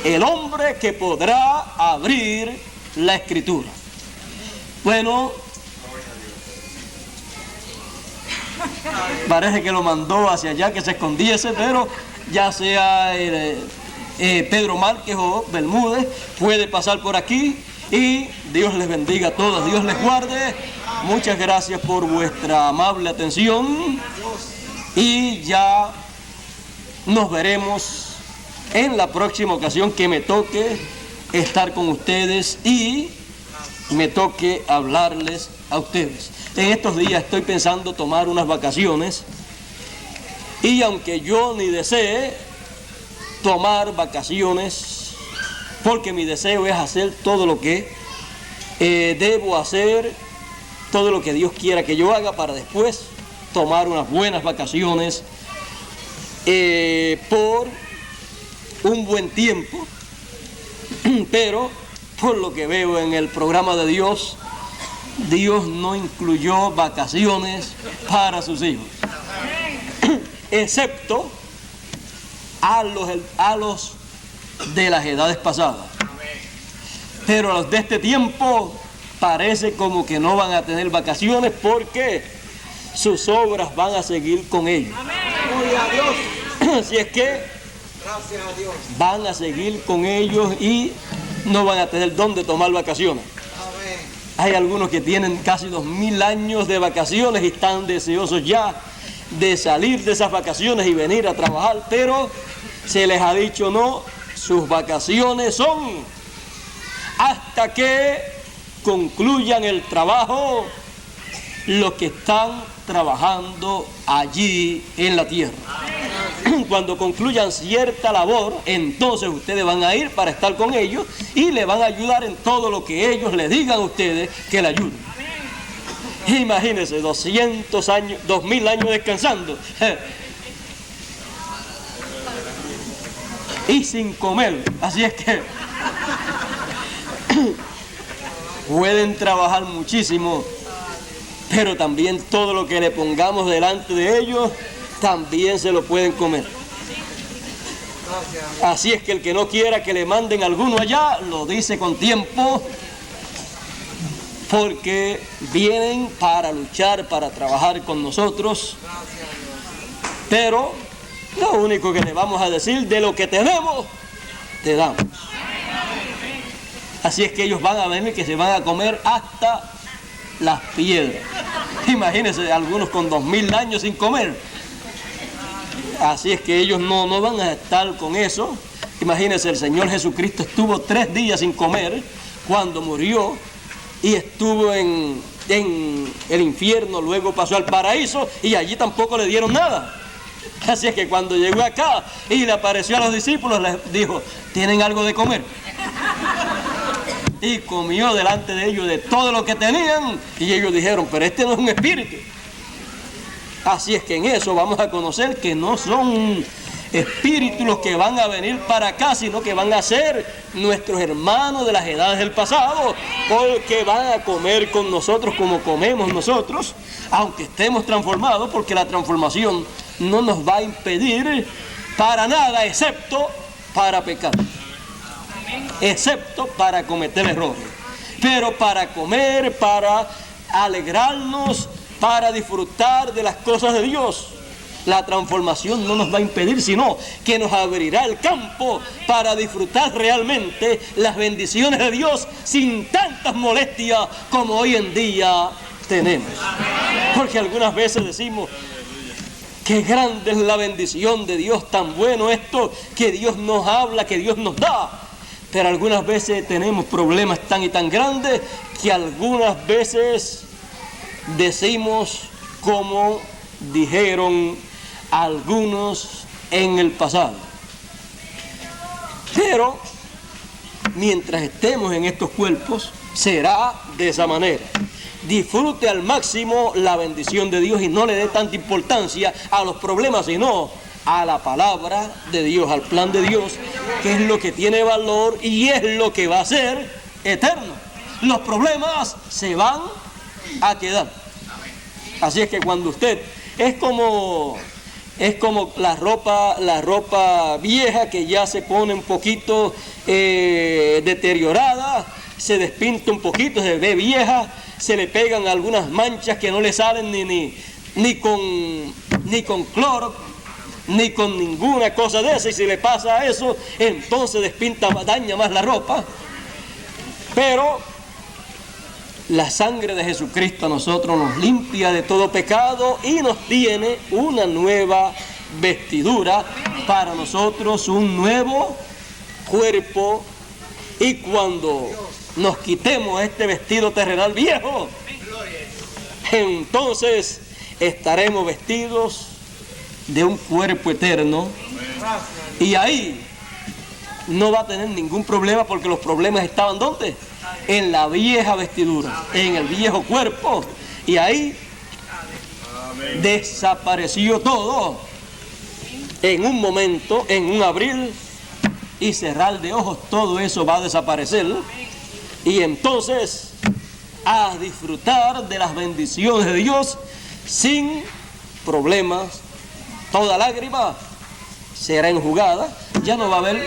El hombre que podrá abrir la escritura. Bueno, Parece que lo mandó hacia allá, que se escondiese, pero ya sea Pedro Márquez o Bermúdez, puede pasar por aquí y Dios les bendiga a todos, Dios les guarde. Muchas gracias por vuestra amable atención y ya nos veremos en la próxima ocasión que me toque estar con ustedes y me toque hablarles a ustedes. En estos días estoy pensando tomar unas vacaciones y aunque yo ni desee tomar vacaciones, porque mi deseo es hacer todo lo que debo hacer, todo lo que Dios quiera que yo haga para después tomar unas buenas vacaciones por un buen tiempo, pero por lo que veo en el programa de Dios, Dios no incluyó vacaciones para sus hijos, excepto a los de las edades pasadas. Pero a los de este tiempo parece como que no van a tener vacaciones porque sus obras van a seguir con ellos. Gloria a Dios. Así es que Gracias a Dios. van a seguir con ellos y no van a tener dónde tomar vacaciones. Amén. Hay algunos que tienen casi 2000 años de vacaciones y están deseosos ya de salir de esas vacaciones y venir a trabajar, pero se les ha dicho no, sus vacaciones son hasta que concluyan el trabajo los que están trabajando allí en la tierra. Cuando concluyan cierta labor, entonces ustedes van a ir para estar con ellos y le van a ayudar en todo lo que ellos les digan a ustedes que le ayuden. Imagínense, 200 años, 2000 años descansando y sin comer. Así es que pueden trabajar muchísimo, pero también todo lo que le pongamos delante de ellos también se lo pueden comer. Así es que el que no quiera que le manden alguno allá, lo dice con tiempo, porque vienen para luchar, para trabajar con nosotros. Pero lo único que le vamos a decir, de lo que tenemos, te damos. Así es que ellos van a venir que se van a comer hasta las piedras. Imagínense, algunos con 2000 años sin comer. Así es que ellos no van a estar con eso. Imagínense, el Señor Jesucristo estuvo 3 días sin comer cuando murió y estuvo en el infierno, luego pasó al paraíso y allí tampoco le dieron nada. Así es que cuando llegó acá y le apareció a los discípulos, les dijo, ¿tienen algo de comer? Y comió delante de ellos de todo lo que tenían y ellos dijeron, pero este no es un espíritu. Así es que en eso vamos a conocer que no son espíritus los que van a venir para acá, sino que van a ser nuestros hermanos de las edades del pasado, porque van a comer con nosotros como comemos nosotros, aunque estemos transformados, porque la transformación no nos va a impedir para nada, excepto para pecar, excepto para cometer errores, pero para comer, para alegrarnos, para disfrutar de las cosas de Dios. La transformación no nos va a impedir, sino que nos abrirá el campo para disfrutar realmente las bendiciones de Dios sin tantas molestias como hoy en día tenemos. Porque algunas veces decimos, qué grande es la bendición de Dios, tan bueno esto que Dios nos habla, que Dios nos da. Pero algunas veces tenemos problemas tan y tan grandes que algunas veces decimos como dijeron algunos en el pasado. Pero mientras estemos en estos cuerpos será de esa manera. Disfrute al máximo la bendición de Dios y no le dé tanta importancia a los problemas, sino a la palabra de Dios, al plan de Dios, que es lo que tiene valor y es lo que va a ser eterno. Los problemas se van a quedar. Así es que cuando usted es como la ropa vieja que ya se pone un poquito deteriorada, se despinta un poquito, se ve vieja, se le pegan algunas manchas que no le salen ni con cloro, ni con ninguna cosa de esa, y si le pasa eso, entonces despinta, daña más la ropa. Pero la sangre de Jesucristo a nosotros nos limpia de todo pecado y nos tiene una nueva vestidura para nosotros, un nuevo cuerpo. Y cuando nos quitemos este vestido terrenal viejo, entonces estaremos vestidos de un cuerpo eterno, y ahí no va a tener ningún problema, porque los problemas estaban ¿dónde? En la vieja vestidura, en el viejo cuerpo, y ahí desapareció todo en un momento, en un abrir y cerrar de ojos. Todo eso va a desaparecer, y entonces a disfrutar de las bendiciones de Dios sin problemas. Toda lágrima será enjugada, ya no va a haber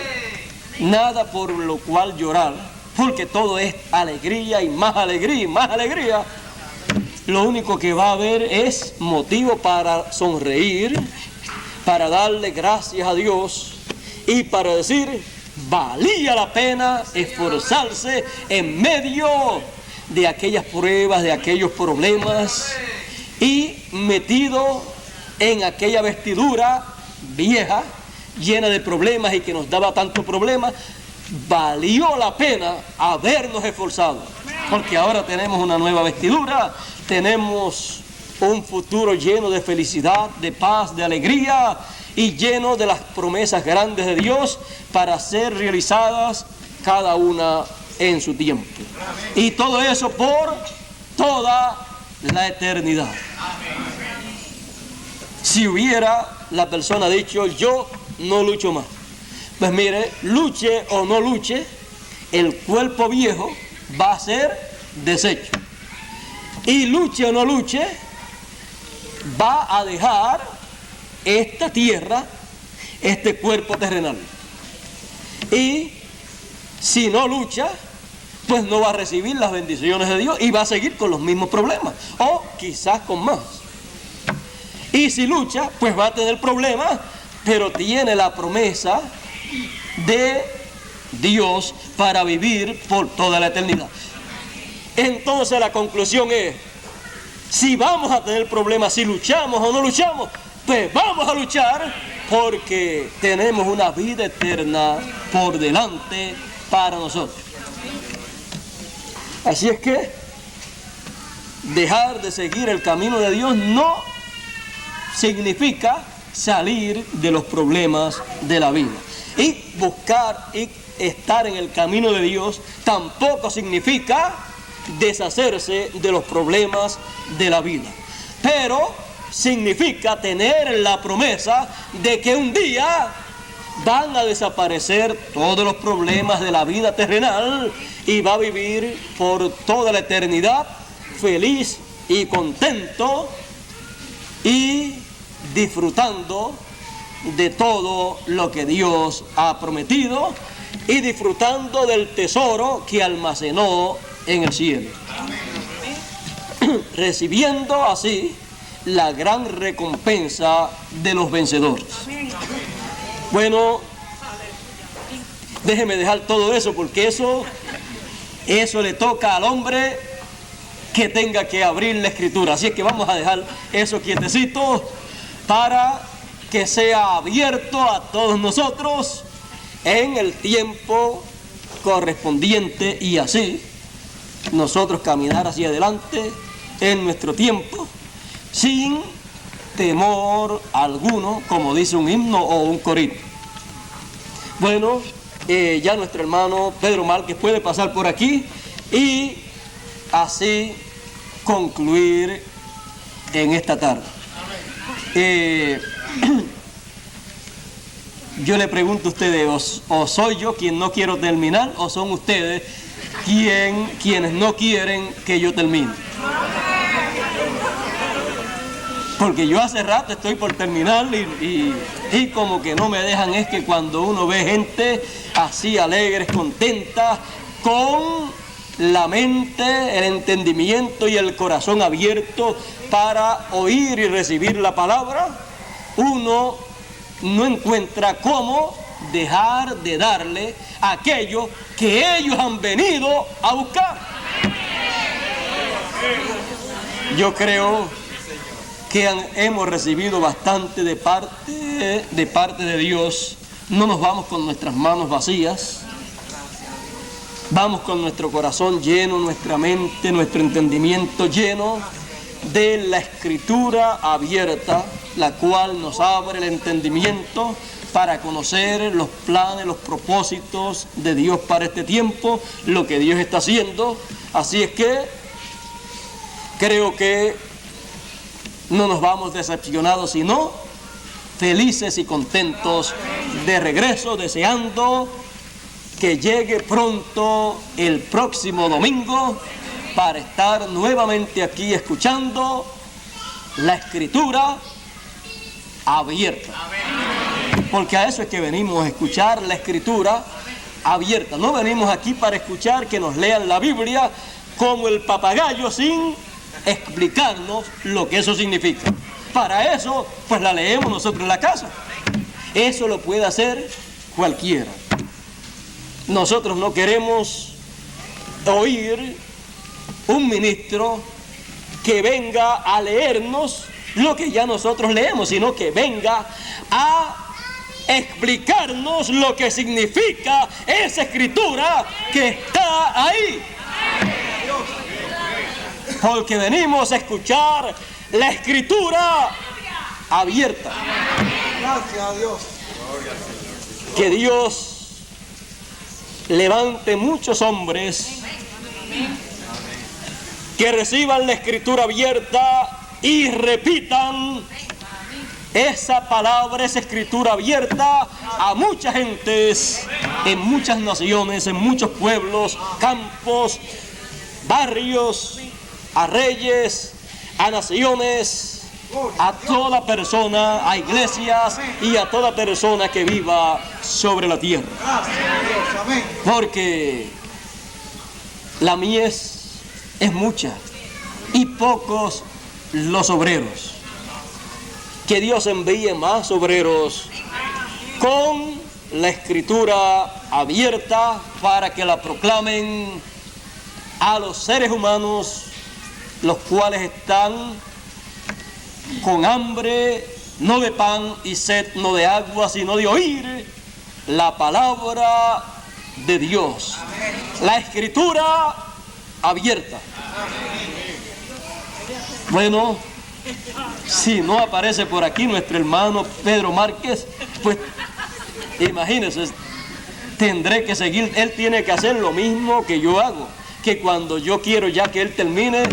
nada por lo cual llorar, porque todo es alegría y más alegría y más alegría. Lo único que va a haber es motivo para sonreír, para darle gracias a Dios y para decir: valía la pena esforzarse en medio de aquellas pruebas, de aquellos problemas, y metido en aquella vestidura vieja, llena de problemas y que nos daba tanto problema. Valió la pena habernos esforzado, porque ahora tenemos una nueva vestidura, tenemos un futuro lleno de felicidad, de paz, de alegría, y lleno de las promesas grandes de Dios para ser realizadas cada una en su tiempo. Y todo eso por toda la eternidad. Si hubiera la persona dicho: yo no lucho más, pues mire, luche o no luche, el cuerpo viejo va a ser deshecho. Y luche o no luche, va a dejar esta tierra, este cuerpo terrenal. Y si no lucha, pues no va a recibir las bendiciones de Dios y va a seguir con los mismos problemas, o quizás con más. Y si lucha, pues va a tener problemas, pero tiene la promesa de Dios para vivir por toda la eternidad. Entonces la conclusión es: si vamos a tener problemas, si luchamos o no luchamos, pues vamos a luchar, porque tenemos una vida eterna por delante para nosotros. Así es que dejar de seguir el camino de Dios no significa salir de los problemas de la vida. Y buscar y estar en el camino de Dios tampoco significa deshacerse de los problemas de la vida. Pero significa tener la promesa de que un día van a desaparecer todos los problemas de la vida terrenal y va a vivir por toda la eternidad feliz y contento y disfrutando de todo lo que Dios ha prometido y disfrutando del tesoro que almacenó en el cielo, recibiendo así la gran recompensa de los vencedores. Bueno, déjeme dejar todo eso, porque eso le toca al hombre que tenga que abrir la escritura. Así es que vamos a dejar eso quietecito para que sea abierto a todos nosotros en el tiempo correspondiente, y así nosotros caminar hacia adelante en nuestro tiempo sin temor alguno, como dice un himno o un corito. Bueno, ya nuestro hermano Pedro Márquez puede pasar por aquí y así concluir en esta tarde. Yo le pregunto a ustedes, o soy yo quien no quiero terminar, o son ustedes quienes no quieren que yo termine. Porque yo hace rato estoy por terminar y como que no me dejan. Es que cuando uno ve gente así alegres, contenta, con la mente, el entendimiento y el corazón abierto para oír y recibir la palabra, uno no encuentra cómo dejar de darle aquello que ellos han venido a buscar. Yo creo que hemos recibido bastante de parte de Dios. No nos vamos con nuestras manos vacías. Vamos con nuestro corazón lleno, nuestra mente, nuestro entendimiento lleno de la Escritura abierta, la cual nos abre el entendimiento para conocer los planes, los propósitos de Dios para este tiempo, lo que Dios está haciendo. Así es que creo que no nos vamos decepcionados, sino felices y contentos de regreso, deseando que llegue pronto el próximo domingo para estar nuevamente aquí escuchando la Escritura abierta. Porque a eso es que venimos a escuchar la Escritura abierta. No venimos aquí para escuchar que nos lean la Biblia como el papagayo sin explicarnos lo que eso significa. Para eso, pues la leemos nosotros en la casa. Eso lo puede hacer cualquiera. Nosotros no queremos oír un ministro que venga a leernos lo que ya nosotros leemos, sino que venga a explicarnos lo que significa esa Escritura que está ahí. Porque venimos a escuchar la Escritura abierta. Gracias a Dios. Que Dios levante muchos hombres que reciban la Escritura abierta y repitan esa palabra, esa Escritura abierta a muchas gentes, en muchas naciones, en muchos pueblos, campos, barrios, a reyes, a naciones, a toda persona, a iglesias y a toda persona que viva sobre la tierra. Porque la mies es mucha y pocos los obreros. Que Dios envíe más obreros con la Escritura abierta para que la proclamen a los seres humanos, los cuales están con hambre, no de pan, y sed, no de agua, sino de oír la palabra de Dios. La Escritura abierta. Bueno, si no aparece por aquí nuestro hermano Pedro Márquez, pues imagínense, tendré que seguir. Él tiene que hacer lo mismo que yo hago, que cuando yo quiero ya que él termine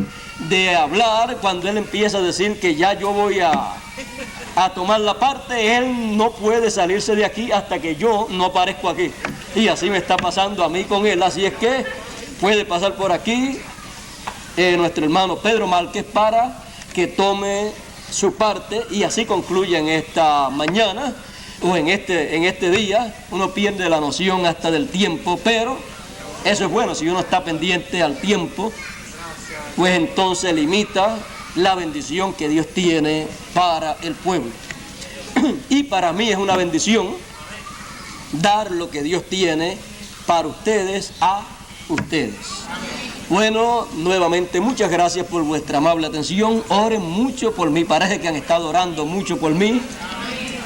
de hablar, cuando él empieza a decir que ya yo voy a tomar la parte, él no puede salirse de aquí hasta que yo no aparezco aquí. Y así me está pasando a mí con él. Así es que puede pasar por aquí nuestro hermano Pedro Márquez para que tome su parte y así concluya en esta mañana o en este día. Uno pierde la noción hasta del tiempo, pero eso es bueno. Si uno está pendiente al tiempo, pues entonces limita la bendición que Dios tiene para el pueblo. Y para mí es una bendición dar lo que Dios tiene para ustedes a ustedes. Bueno, nuevamente muchas gracias por vuestra amable atención. Oren mucho por mí, parece que han estado orando mucho por mí.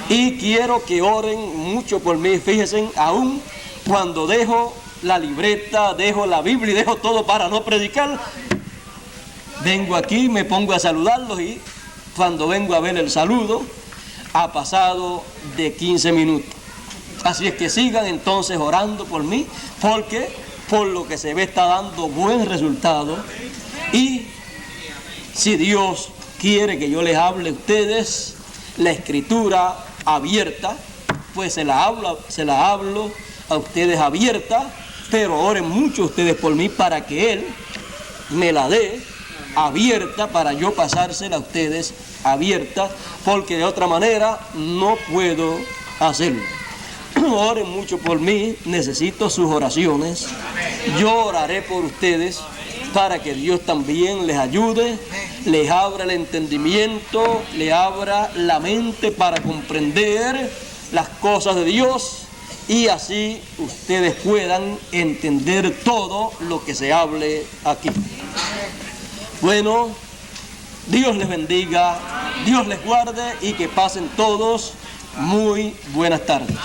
Y quiero que oren mucho por mí. Fíjense, aún cuando dejo la libreta, dejo la Biblia y dejo todo para no predicar, vengo aquí, me pongo a saludarlos y cuando vengo a ver el saludo, ha pasado de 15 minutos. Así es que sigan entonces orando por mí, porque por lo que se ve está dando buen resultado. Y si Dios quiere que yo les hable a ustedes la Escritura abierta, pues se la hablo a ustedes abierta, pero oren mucho ustedes por mí para que Él me la dé abierta para yo pasársela a ustedes abierta, porque de otra manera no puedo hacerlo. Oren mucho por mí, necesito sus oraciones. Yo oraré por ustedes para que Dios también les ayude, les abra el entendimiento, les abra la mente para comprender las cosas de Dios y así ustedes puedan entender todo lo que se hable aquí. Bueno, Dios les bendiga, Dios les guarde y que pasen todos muy buenas tardes.